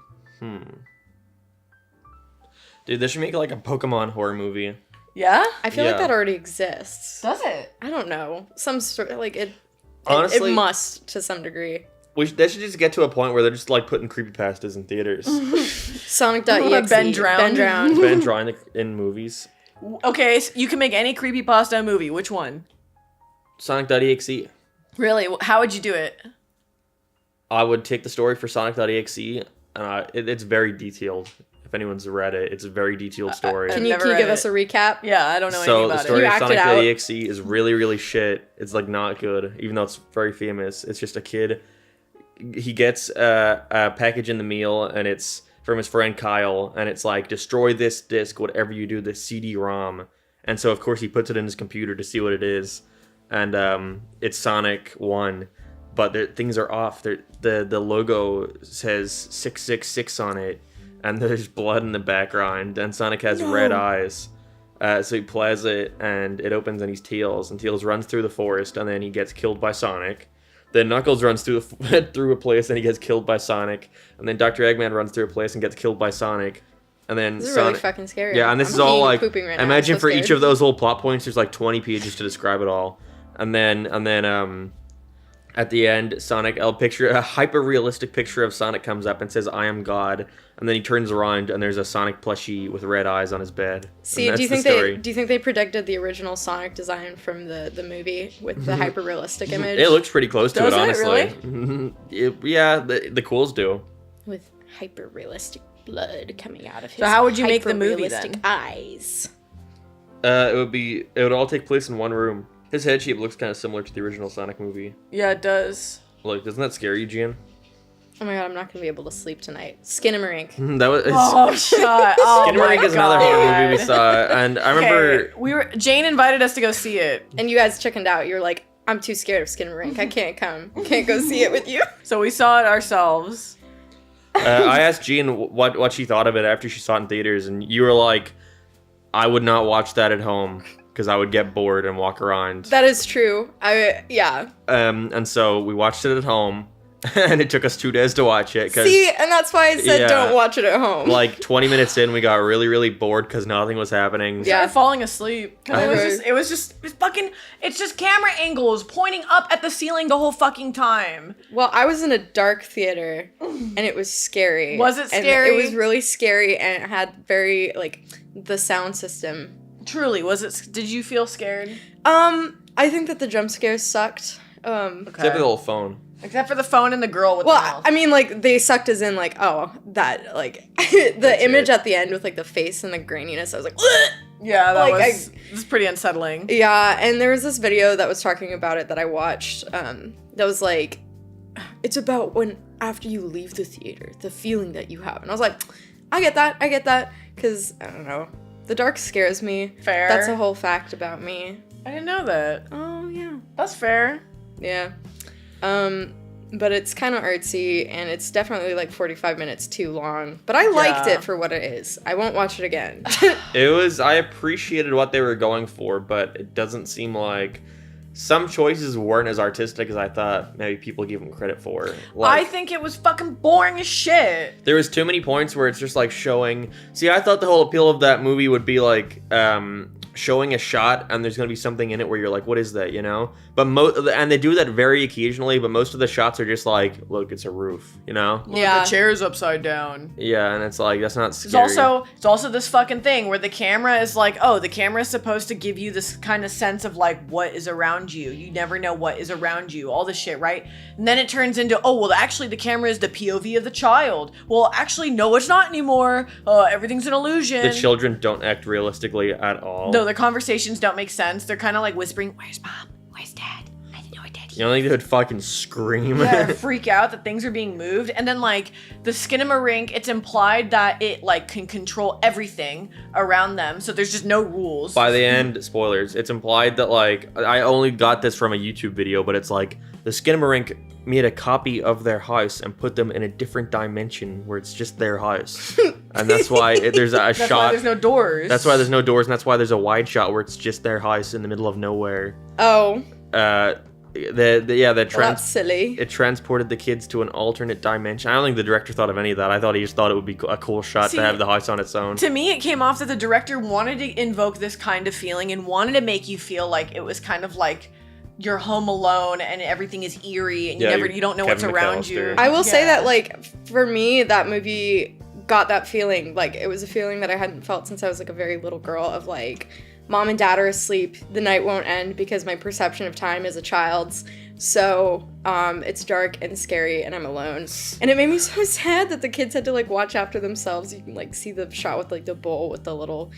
Dude, they should make like a Pokemon horror movie. Yeah? I feel like Yeah. that already exists. Does it? I don't know. Some sort like it. Honestly- it must to some degree. They should just get to a point where they're just like putting creepypastas in theaters. Sonic.exe. Ben Drowned. Ben drawing in movies. Okay, so you can make any creepypasta movie. Which one? Sonic.exe. Really? How would you do it? I would take the story for Sonic.exe, and it's very detailed. If anyone's read it, it's a very detailed story. Can never you read give it. us a recap? Yeah, I don't know So anything the about story You of act it out. Sonic.exe is really, really shit. It's like not good, even though it's very famous. It's just a kid. He gets a package in the mail, and it's from his friend Kyle, and it's like, destroy this disc, whatever you do, this CD-ROM. And so, of course, he puts it in his computer to see what it is. And it's Sonic 1. But things are off. The logo says 666 on it. And there's blood in the background, and Sonic has red eyes. So he plays it, and it opens, and he's Tails. And Tails runs through the forest, and then he gets killed by Sonic. Then Knuckles runs through through a place, and he gets killed by Sonic. And then Dr. Eggman runs through a place and gets killed by Sonic. And then This is Sonic. really fucking scary. Yeah, and this I'm is all peeing, like. pooping right now. Imagine I'm so for each scared. of those little plot points, there's like 20 pages to describe it all. And then at the end, Sonic, a hyper-realistic picture of Sonic comes up and says, I am God. And then he turns around and there's a Sonic plushie with red eyes on his bed. See, And do you that's think the story. do you think they predicted the original Sonic design from the movie with the hyper realistic image? It looks pretty close to Does it, it honestly. Yeah, the cools do. with hyper realistic blood coming out of his. So how would you make the movie, hyper-realistic then? eyes? It would all take place in one room. His head shape looks kind of similar to the original Sonic movie. Yeah, it does. Like, doesn't that scare you, Gian? Oh my god, I'm not gonna be able to sleep tonight. Skinamarink. That was. Oh, shut up. Skinamarink is another horror movie we saw, and I remember. Okay, Jane invited us to go see it. And you guys chickened out. You're like, I'm too scared of Skinamarink. I can't come. Can't go see it with you. So we saw it ourselves. I asked Jean what she thought of it after she saw it in theaters, and you were like, I would not watch that at home because I would get bored and walk around. That is true. Yeah. And so we watched it at home, and it took us 2 days to watch it. Cause, See, and that's why I said Yeah. don't watch it at home. like 20 minutes in, we got really, really bored because nothing was happening. Yeah, falling asleep. 'Cause Okay. it's just camera angles pointing up at the ceiling the whole fucking time. Well, I was in a dark theater, and it was scary. Was it And scary? it was really scary, and it had very, like, the sound system. Truly, did you feel scared? I think that the jump scares sucked. Except for the little phone. Except for the phone and the girl with the Well, mouth. I mean, like, they sucked as in, like, oh, that, like, the image it. at the end with, like, the face and the graininess, I was like, "Ugh!" Yeah, that like, was pretty unsettling. Yeah, and there was this video that was talking about it that I watched, that was like, it's about when, after you leave the theater, the feeling that you have. And I was like, I get that, because, I don't know, the dark scares me. Fair. That's a whole fact about me. I didn't know that. Oh, yeah. That's fair. Yeah. But it's kind of artsy, and it's definitely like 45 minutes too long. But I liked Yeah. it for what it is. I won't watch it again. I appreciated what they were going for, but it doesn't seem like some choices weren't as artistic as I thought maybe people give them credit for. I think it was fucking boring as shit. There was too many points where it's just like showing. See, I thought the whole appeal of that movie would be like showing a shot, and there's gonna be something in it where you're like, what is that, you know? But and they do that very occasionally, but most of the shots are just like, look, it's a roof, you know? Yeah. The chair's upside down. Yeah, and it's like, that's not scary. It's also this fucking thing where the camera is like, oh, the camera is supposed to give you this kind of sense of like what is around you. You never know what is around you, all this shit, right? And then it turns into, oh, well, actually the camera is the POV of the child. Well, actually, no, it's not anymore. Everything's an illusion. The children don't act realistically at all. No, the conversations don't make sense. They're kind of like whispering, where's mom? Where's dad? I don't know where dad You don't think they would fucking scream? Yeah, freak out that things are being moved. And then, like, the Skinamarink, it's implied that it, like, can control everything around them. So there's just no rules. By the end, spoilers, it's implied that, like, I only got this from a YouTube video, but it's like, the Skinamarink made a copy of their house and put them in a different dimension where it's just their house. And that's why there's a that's shot. Why there's no doors. That's why there's no doors, and that's why there's a wide shot where it's just their house in the middle of nowhere. Oh. That's silly. It transported the kids to an alternate dimension. I don't think the director thought of any of that. I thought he just thought it would be a cool shot to have the house on its own. To me, it came off that the director wanted to invoke this kind of feeling and wanted to make you feel like it was kind of like you're home alone and everything is eerie and you don't know what's around you. I will say that, like, for me, that movie got that feeling. Like, it was a feeling that I hadn't felt since I was, like, a very little girl of, like, mom and dad are asleep, the night won't end because my perception of time is a child's. So, it's dark and scary and I'm alone. And it made me so sad that the kids had to, like, watch after themselves. You can, like, see the shot with, like, the bowl with the little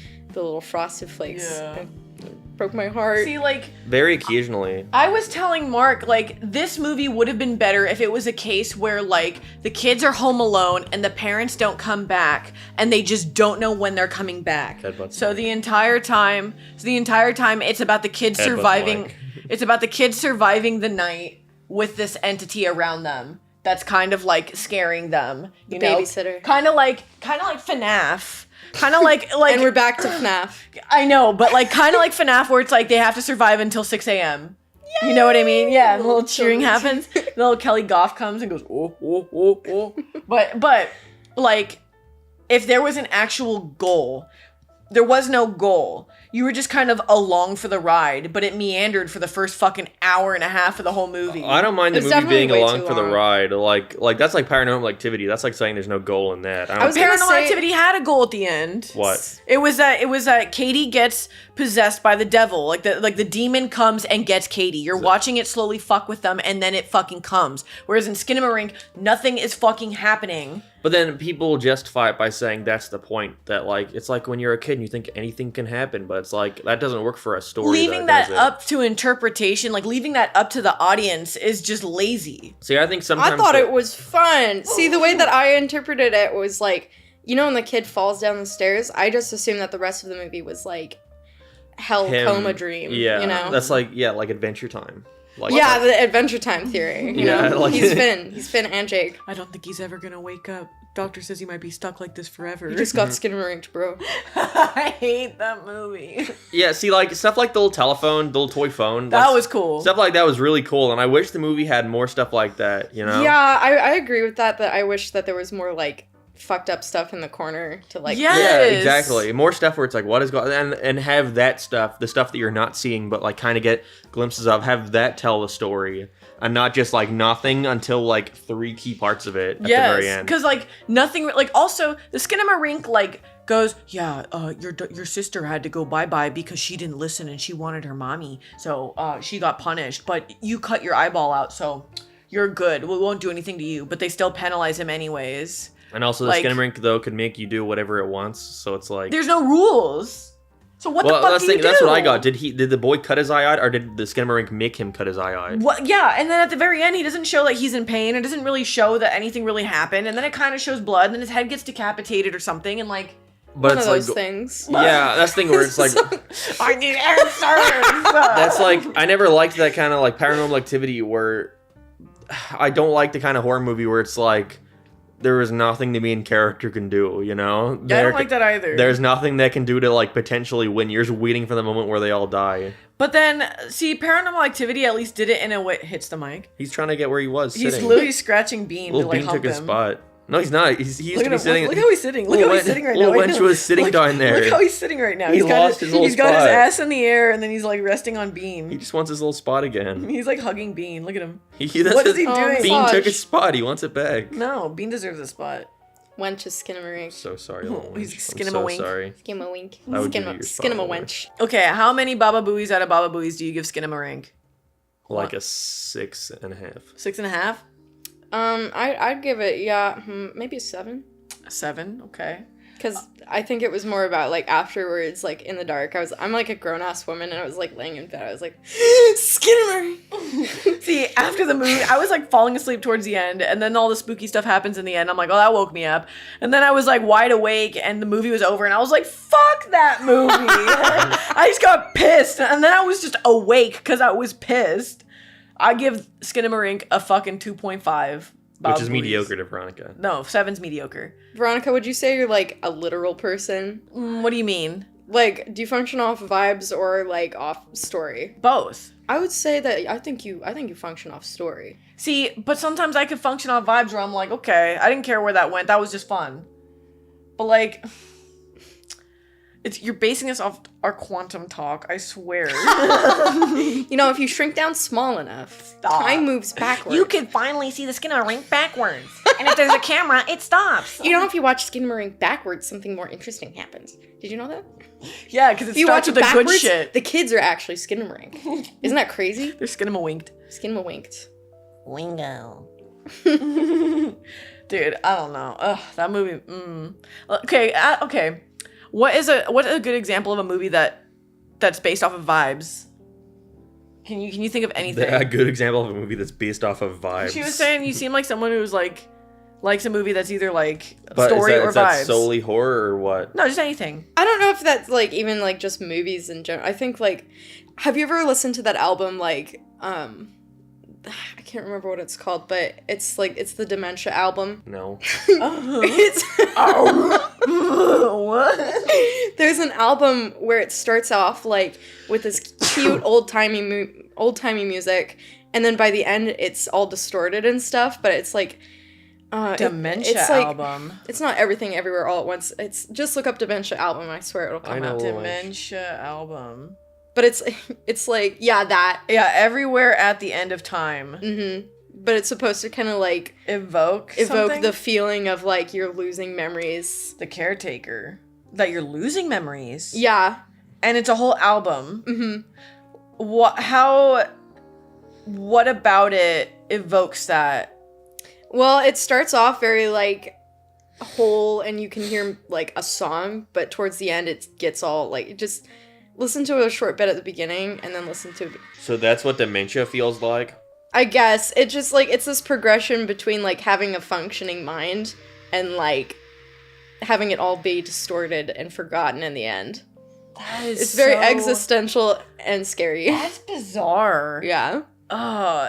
frosted flakes. Yeah. It broke my heart. See, like, very occasionally. I was telling Mark, like, this movie would have been better if it was a case where, like, the kids are home alone and the parents don't come back and they just don't know when they're coming back. So the entire time, it's about the kids surviving. It's about the kids surviving the night with this entity around them that's kind of like scaring them. You know, babysitter. Kind of like FNAF. Kind of like and we're back to FNAF. I know, but like kind of like FNAF where it's like they have to survive until 6 a.m. Yay! You know what I mean? Yeah, and a little cheering happens. Little Kelly Goff comes and goes, oh, oh, oh, oh. But like, if there was an actual goal, there was no goal. You were just kind of along for the ride, but it meandered for the first fucking hour and a half of the whole movie. I don't mind the movie being along for the ride. Like that's like Paranormal Activity. That's like saying there's no goal in that. Paranormal Activity had a goal at the end. What? It was that Katie gets possessed by the devil. Like the demon comes and gets Katie. You're watching it slowly fuck with them, and then it fucking comes. Whereas in Skinamarink, nothing is fucking happening. But then people justify it by saying that's the point. That, like, it's like when you're a kid and you think anything can happen, but it's like that doesn't work for a story. Leaving that up to interpretation, like leaving that up to the audience, is just lazy. See, I think sometimes I thought it was fun. See, the way that I interpreted it was like, you know, when the kid falls down the stairs, I just assumed that the rest of the movie was like coma dream. Yeah, you know, that's like Adventure Time. Like the Adventure Time theory. You know? Like he's Finn and Jake. I don't think he's ever gonna wake up. Doctor says he might be stuck like this forever. He just got Skinamarinked, bro. I hate that movie. Yeah, see, like, stuff like the little telephone, the little toy phone. That was cool. Stuff like that was really cool, and I wish the movie had more stuff like that, you know? Yeah, I agree with that I wish that there was more, like, fucked up stuff in the corner to, like... Yes. Yeah, exactly. More stuff where it's like, what is going on? And have that stuff, the stuff that you're not seeing, but, like, kind of get glimpses of, have that tell the story. And not just, like, nothing until, like, 3 key parts of it at the very end. Because, like, nothing... Like, also, the Skinamarink, like, goes, yeah, your sister had to go bye-bye because she didn't listen and she wanted her mommy. So, she got punished. But you cut your eyeball out, so you're good. We won't do anything to you. But they still penalize him anyways. And also, the Skinamarink, though, could make you do whatever it wants. So it's like... There's no rules. So what the fuck do you do? That's what I got. Did the boy cut his eye out, or did the Skinamarink make him cut his eye out? What? Yeah, and then at the very end, he doesn't show that he's in pain. It doesn't really show that anything really happened. And then it kind of shows blood, and then his head gets decapitated or something, and like... But one it's of those like, things. Yeah, that's the thing where it's like... I need answers! That's like... I never liked that kind of like Paranormal Activity where... I don't like the kind of horror movie where it's like... There is nothing the main character can do, you know? Yeah, I don't like that either. There's nothing they can do to, like, potentially win. You're just waiting for the moment where they all die. But then, see, Paranormal Activity at least did it in a way... Hits the mic. He's trying to get where he was He's sitting. literally scratching Bean to, Little like, Bean hump took his him. spot. No, he's not. He used to be sitting... Look how he's sitting. Look how he's sitting right now. Little Wench was sitting down there. Look how he's sitting right now. He lost his little He's got his spot. ass in the air, and then he's, like, resting on Bean. He just wants his little spot again. He's, like, hugging Bean. Look at him. That's What is he doing? Bean took his spot. He wants it back. No, Bean deserves a spot. Wench is Skinamarink. So sorry, little Wench. He's I'm so Skinamawink. sorry. Skimawink. I would give you your Skinamarink. Okay, how many Baba Booies out of Baba Booies do you give Skinamarink? Like a 6.5. 6.5? I'd give it, maybe a 7. A 7, okay. Because I think it was more about, like, afterwards, like, in the dark, I'm, like, a grown-ass woman, and I was, like, laying in bed, I was like, Skinamarink! See, after the movie, I was, like, falling asleep towards the end, and then all the spooky stuff happens in the end. I'm like, oh, that woke me up. And then I was, like, wide awake, and the movie was over, and I was like, fuck that movie! I just got pissed, and then I was just awake because I was pissed. I give Skinamarink a fucking 2.5. Which is mediocre to Veronica. No, 7's mediocre. Veronica, would you say you're, like, a literal person? What do you mean? Like, do you function off vibes or, like, off story? Both. I would say that I think you function off story. See, but sometimes I could function off vibes where I'm like, okay, I didn't care where that went. That was just fun. But, like, you're basing this off our quantum talk, I swear. You know, if you shrink down small enough, time moves backwards. You can finally see the Skinamarink backwards. And if there's a camera, it stops. You know, if you watch Skinamarink backwards, something more interesting happens. Did you know that? Yeah, because it starts with the good shit. The kids are actually Skinamarink. Isn't that crazy? They're Skinamarwinked. Skinamarwinked. Wingo. Dude, I don't know. Ugh, that movie. Okay, okay. What's a good example of a movie that's based off of vibes? Can you think of anything? A good example of a movie that's based off of vibes. She was saying you seem like someone who's like likes a movie that's either like story or is that vibes. solely horror or what? No, just anything. I don't know if that's like even like just movies in general. I think like, have you ever listened to that album like I can't remember what it's called, but it's like it's the Dementia album. No. It's What? There's an album where it starts off like with this cute old timey music, and then by the end it's all distorted and stuff. But it's like Dementia it's like, album. It's not Everything Everywhere All at Once. It's just look up Dementia album. I swear it'll come out. Dementia album. But it's like that. Yeah, Everywhere at the End of Time. Mm-hmm. But it's supposed to kind of like evoke something? the feeling of like you're losing memories. The Caretaker. That you're losing memories. Yeah. And it's a whole album. Mm-hmm. What about it evokes that? Well, it starts off very like whole and you can hear like a song, but towards the end it gets all like just listen to a short bit at the beginning and then listen to. So that's what dementia feels like? I guess. It just like it's this progression between like having a functioning mind and like having it all be distorted and forgotten in the end. That is It's very existential and scary. That's bizarre. Yeah.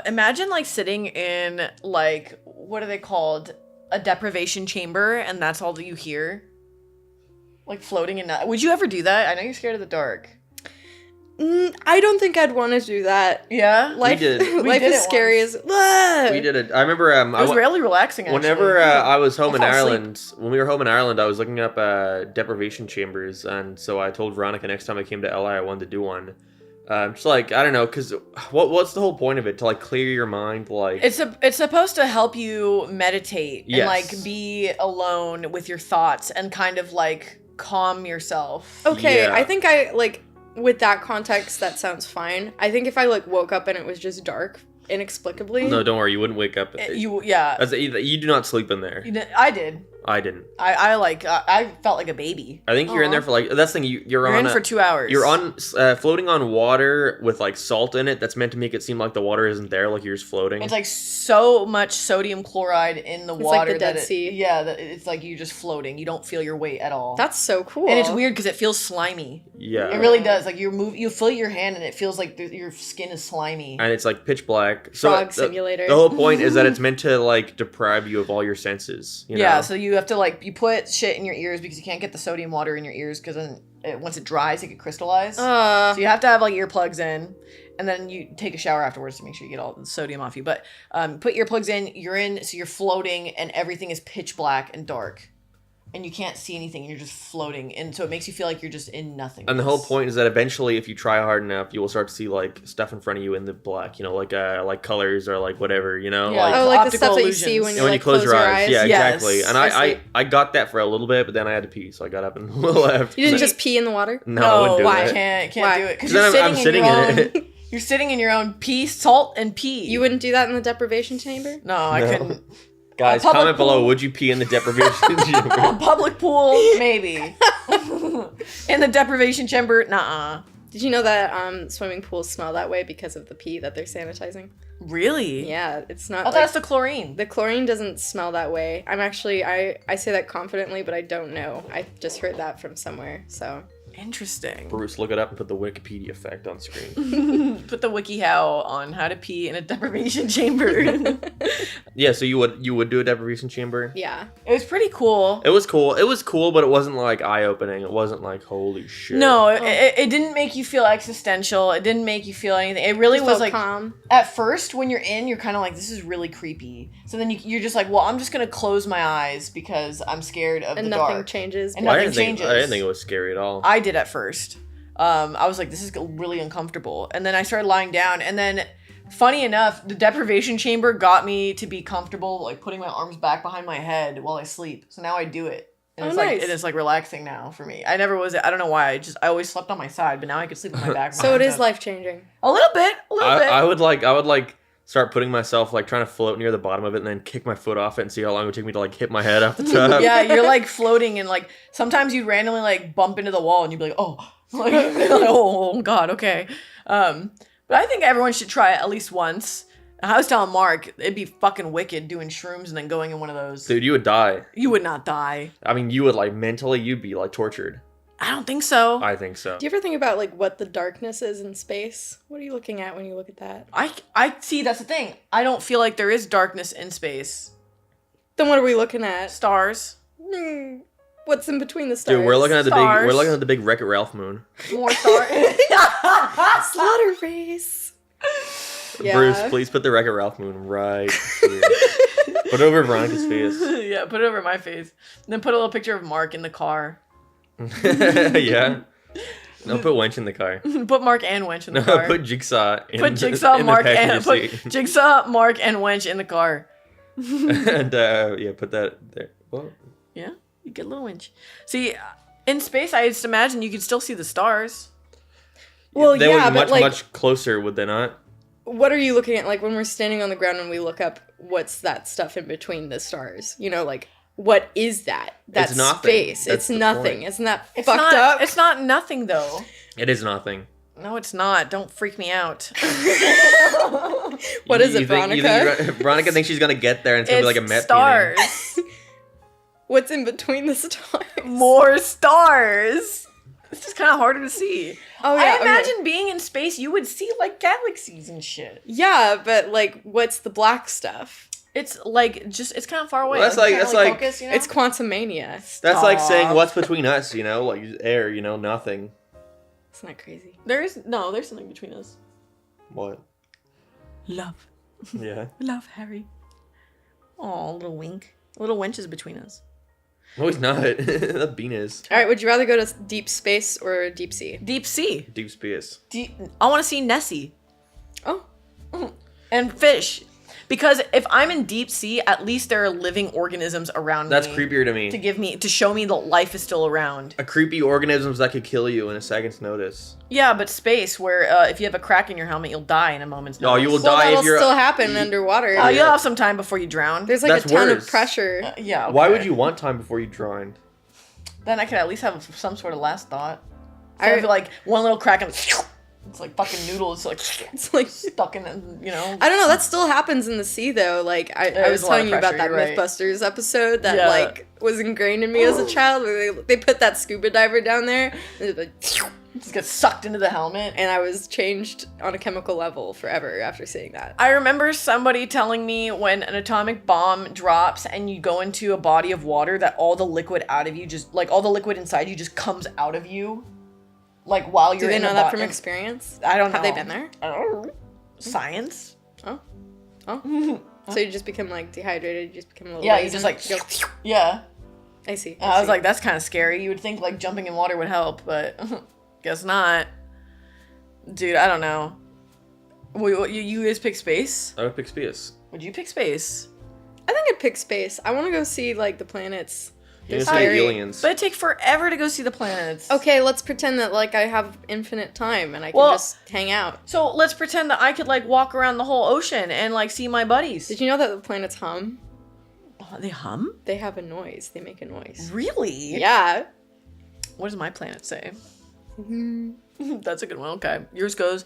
Imagine like sitting in like what are they called? A deprivation chamber, and that's all that you hear. Like floating in that. Would you ever do that? I know you're scared of the dark. I don't think I'd want to do that. Yeah? Life, We did. life is scary as. We did it. I remember. It was really relaxing. Actually. Whenever I was home I in fell asleep. Ireland, when we were home in Ireland, I was looking up deprivation chambers, and so I told Veronica next time I came to LA, I wanted to do one. Just like I don't know, because what's the whole point of it? To like clear your mind, like it's supposed to help you meditate and Yes. like be alone with your thoughts and kind of like calm yourself. Okay, Yeah. I think I like with that context that sounds fine. I think if I like woke up and it was just dark inexplicably. no, don't worry, you wouldn't wake up. You do not sleep in there. I did. I didn't. I felt like a baby. I think you're in there for like that's the thing. You're You're on in for 2 hours. You're on floating on water with like salt in it. That's meant to make it seem like the water isn't there, like you're just floating. It's like so much sodium chloride in the It's water like the Dead that Sea. that it's like you just floating. You don't feel your weight at all. That's so cool. and it's weird because it feels slimy. Yeah. It really does. Like you feel your hand and it feels like your skin is slimy. And it's like pitch black. So Frog simulator. The whole point is that it's meant to like deprive you of all your senses. You Yeah, know? so you have to like you put shit in your ears because you can't get the sodium water in your ears because then once it dries it can crystallize. So you have to have like earplugs in, and then you take a shower afterwards to make sure you get all the sodium off you. But put earplugs in, so you're floating, and everything is pitch black and dark, and you can't see anything. You're just floating, and so it makes you feel like you're just in nothing. And the whole point is that eventually, if you try hard enough, you will start to see like stuff in front of you in the black. You know, like colors or like whatever. You know, Yeah, like the optical stuff that you illusions. see when you, and when like, you close your eyes. Yeah, Yes, exactly. And I see. I got that for a little bit, but then I had to pee, so I got up and left. You didn't just pee in the water? No, I wouldn't do why? that. Can't Why? do it because Then you're I'm sitting in your own. it. You're sitting in your own pee, salt and pee. You wouldn't do that in the deprivation chamber? No, I No. couldn't. Guys, public comment below. pool. Would you pee in the deprivation A chamber? public pool, maybe. In the deprivation chamber, nuh-uh. Did you know that swimming pools smell that way because of the pee that they're sanitizing? Really? Yeah, it's not. Oh, that's the chlorine. The chlorine doesn't smell that way. I say that confidently, but I don't know. I just heard that from somewhere, so. Interesting. Bruce, look it up and put the Wikipedia fact on screen. Put the WikiHow on how to pee in a deprivation chamber. Yeah, so you would do a deprivation chamber? Yeah. It was pretty cool. It was cool. It was cool, but it wasn't like eye-opening. It wasn't like, holy shit. No, it didn't make you feel existential. It didn't make you feel anything. It really Just was felt like, calm. at first, when you're in, you're kind of like, this is really creepy. So then you're just like, well, I'm just going to close my eyes because I'm scared of And the nothing dark. changes. And Well, nothing changes. I didn't think it was scary at all. I did at first. I was like, this is really uncomfortable. And then I started lying down. And then, funny enough, the deprivation chamber got me to be comfortable, like putting my arms back behind my head while I sleep. So now I do it. And it's nice. like, it is like relaxing now for me. I never was, I don't know why. I always slept on my side, but now I could sleep on my back. So it is life-changing. A little bit. I would like start putting myself like trying to float near the bottom of it and then kick my foot off it and see how long it would take me to like hit my head off the top. Yeah, you're like floating and like sometimes you randomly like bump into the wall and you'd be like, oh, like, oh God, okay. But I think everyone should try it at least once. I was telling Mark, it'd be fucking wicked doing shrooms and then going in one of those. Dude, you would die. You would not die. I mean, you would like mentally, you'd be like tortured. I don't think so. I think so. Do you ever think about like what the darkness is in space? What are you looking at when you look at that? I see, that's the thing. I don't feel like there is darkness in space. Then what are we looking at? Stars. What's in between the stars? Dude, we're looking at Stars. the big Wreck-It Ralph moon. More stars. Slaughterface. Yeah. Bruce, please put the Wreck-It Ralph moon right here. Put it over Veronica's face. Yeah, put it over my face. And then put a little picture of Mark in the car. Yeah. No, put Wench in the car. Put Mark and Wench in the No, car. put Jigsaw in Put Jigsaw, in Mark, the and passenger put seat. Jigsaw, Mark, and Wench in the car. And yeah, put that there. Whoa. Yeah, you get a little winch. See, in space, I just imagine you could still see the stars. Well, They yeah, would be but much, like, much closer, would they not? what are you looking at? Like when we're standing on the ground and we look up, what's that stuff in between the stars? You know, like what is that? That's It's nothing. space. That's It's the nothing. point. Isn't that It's fucked not. up? It's not nothing though. It is nothing. No, it's not. Don't freak me out. What is it, You think Veronica? Veronica thinks she's gonna get there and it's gonna be like a Met stars. painting. What's in between the stars? More stars. It's just kind of harder to see. Oh, yeah, I okay. imagine being in space, you would see like galaxies and shit. Yeah, but like, what's the black stuff? It's like just it's kind of far away. Well, that's you like- can't that's really like- focus, you know? It's Quantumania. That's like saying Stop. what's between us, you know, like air, you know, nothing. Isn't that crazy? There's something between us. What? Love. Yeah. Love, Harry. Aw, little wink. A little wench is between us. No, he's not. That bean is. All right, would you rather go to deep space or deep sea? Deep sea. Deep space. I want to see Nessie Oh, and fish. Because if I'm in deep sea, at least there are living organisms around That's me. creepier to me. To show me that life is still around. A creepy organisms that could kill you in a second's notice. Yeah, but space, where if you have a crack in your helmet, you'll die in a moment's notice. Oh, you will well, die that'll if you're. still happen underwater. You'll have some time before you drown. There's like That's a ton worse. of pressure. Yeah. Why okay. would you want time before you drowned? Then I could at least have some sort of last thought. So I- I feel like one little crack and it's like fucking noodles. It's like Stuck in it, you know. I don't know. That still happens in the sea, though. Like I There's was a lot of telling you about pressure, that you're right. MythBusters episode that Yeah. like was ingrained in me as a child. Where they put that scuba diver down there, and, it was like, Just get sucked into the helmet. and I was changed on a chemical level forever after seeing that. I remember somebody telling me when an atomic bomb drops and you go into a body of water that all the liquid out of you just like all the liquid inside you just comes out of you. Like while you're Do they in know the that bo- from experience? I don't know. Have they been there? I don't know. Science? Oh. So you just become like dehydrated. You just become a little. Yeah, you raisin? just like Go, yeah. I see. I was like, that's kind of scary. You would think like jumping in water would help, but guess not. Dude, I don't know. You guys pick space? I would pick space. Would you pick space? I think I'd pick space. I want to go see like the planets. You're They're gonna say scary. aliens. But it'd take forever to go see the planets. Okay, let's pretend that like I have infinite time and I can Well- just hang out. So let's pretend that I could like walk around the whole ocean and like see my buddies. Did you know that the planets hum? Oh, they hum? They have a noise. They make a noise. Really? Yeah. What does my planet say? That's a good one. Okay. Yours goes.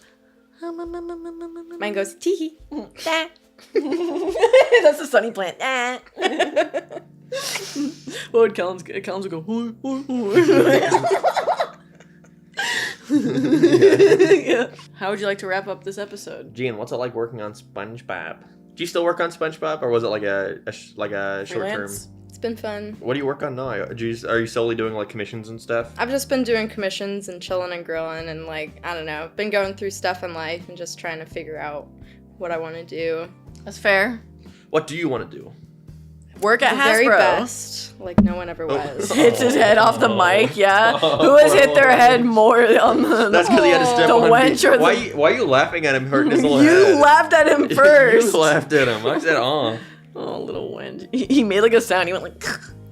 Mine goes tee. That's the sunny plant. What would Kellen's would go. Yeah. How would you like to wrap up this episode? Gene, what's it like working on SpongeBob? Do you still work on SpongeBob, or was it like a short term? Freelance? It's been fun. What do you work on now? Are you solely doing like commissions and stuff? I've just been doing commissions and chilling and grilling and like, I don't know, been going through stuff in life and just trying to figure out what I want to do. That's fair. What do you want to do? Work at The Hasbro. very best, like no one ever was. Hits his head off the mic, yeah. Who has hit their head more on the... That's because he had to step The on wench or the- Why are you laughing at him hurting his little head? You laughed at him first. You laughed at him. I said, oh. Oh, little wench. He made like a sound. He went like...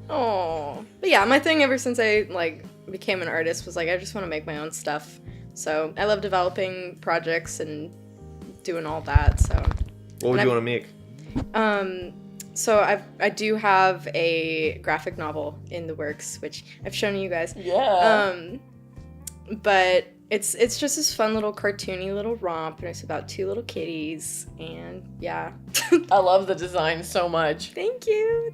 Oh, but yeah, my thing ever since I like became an artist was like I just want to make my own stuff. So I love developing projects and doing all that. So What would you want to make? So I do have a graphic novel in the works, which I've shown you guys. Yeah. But it's just this fun little cartoony little romp, and it's about 2 little kitties, and yeah. I love the design so much. Thank you.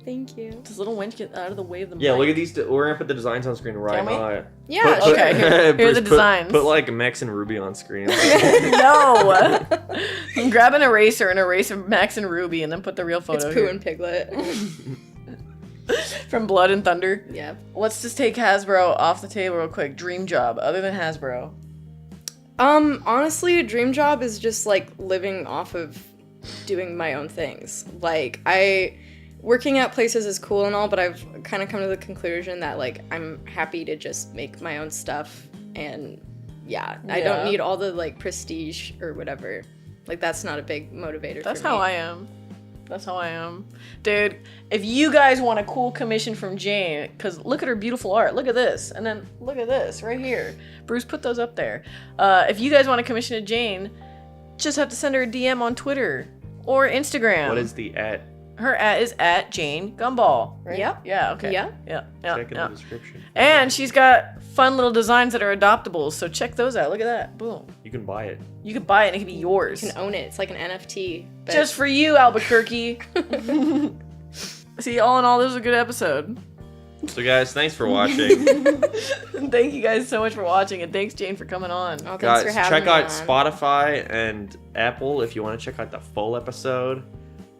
Does little wench get out of the way of the Yeah, mic? look at these. We're gonna put the designs on screen right Can we? now. Yeah. Okay, here are Bruce, the designs. Put like Max and Ruby on screen. No. Grab an eraser and erase Max and Ruby, and then put the real photo. It's Pooh here. and Piglet. From Blood and Thunder. Yeah. Let's just take Hasbro off the table real quick. Dream job, other than Hasbro. Honestly, a dream job is just like living off of doing my own things. Like working at places is cool and all, but I've kind of come to the conclusion that like I'm happy to just make my own stuff, and yeah, I don't need all the like prestige or whatever. Like that's not a big motivator. That's for me. how I am. That's how I am. Dude, if you guys want a cool commission from Jane, because look at her beautiful art. Look at this. And then look at this right here. Bruce, put those up there. If you guys want to commission a Jane, just have to send her a DM on Twitter or Instagram. What is the @ Her @ is @Jane Gumball, right? Yep. Yeah, okay. Yeah. Check in the description. And she's got fun little designs that are adoptables, so check those out. Look at that. Boom. You can buy it. You could buy it and it could be yours. You can own it. It's like an NFT. But Just for you, Albuquerque. See, all in all, this was a good episode. So guys, thanks for watching. Thank you guys so much for watching, and thanks, Jane, for coming on. oh, thanks Guys, for having check me out on. Spotify and Apple if you want to check out the full episode,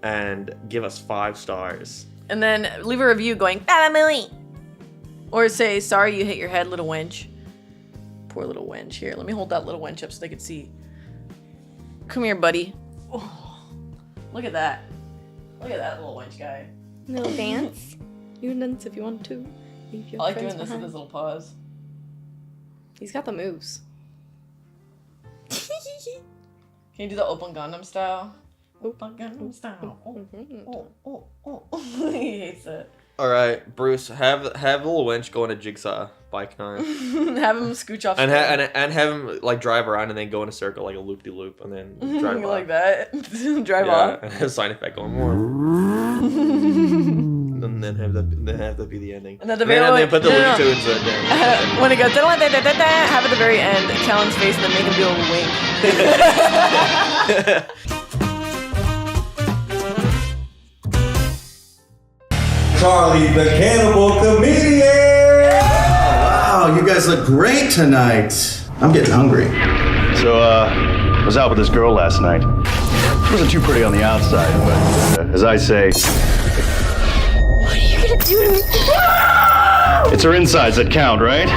and give us 5 stars. And then leave a review going, family! Or say, sorry you hit your head, little wench. Poor little wench. Here, let me hold that little wench up so they can see. Come here, buddy. Oh, look at that. Look at that little wench guy. Little dance. You can dance if you want to. Leave your I like friends doing this with behind. his little paws. He's got the moves. Can you do the open Gundam style? Open Gundam style. Oh. He hates it. All right, Bruce, have little wench go on a jigsaw bike time, Have him scooch off. and have him like drive around and then go in a circle like a loop de loop, and then drive off. like that. Drive Yeah, off. and have a sign effect going more. And then have that be the ending. And at the then, very and then end- put the no, no, Looney no. Tunes down. When it goes, have at the very end, Kellen's face, and then make him do a wink. Charlie the Cannibal Comedian! Wow, you guys look great tonight. I'm getting hungry. So, I was out with this girl last night. She wasn't too pretty on the outside, but as I say, What are you gonna do to me? it's her insides that count, right?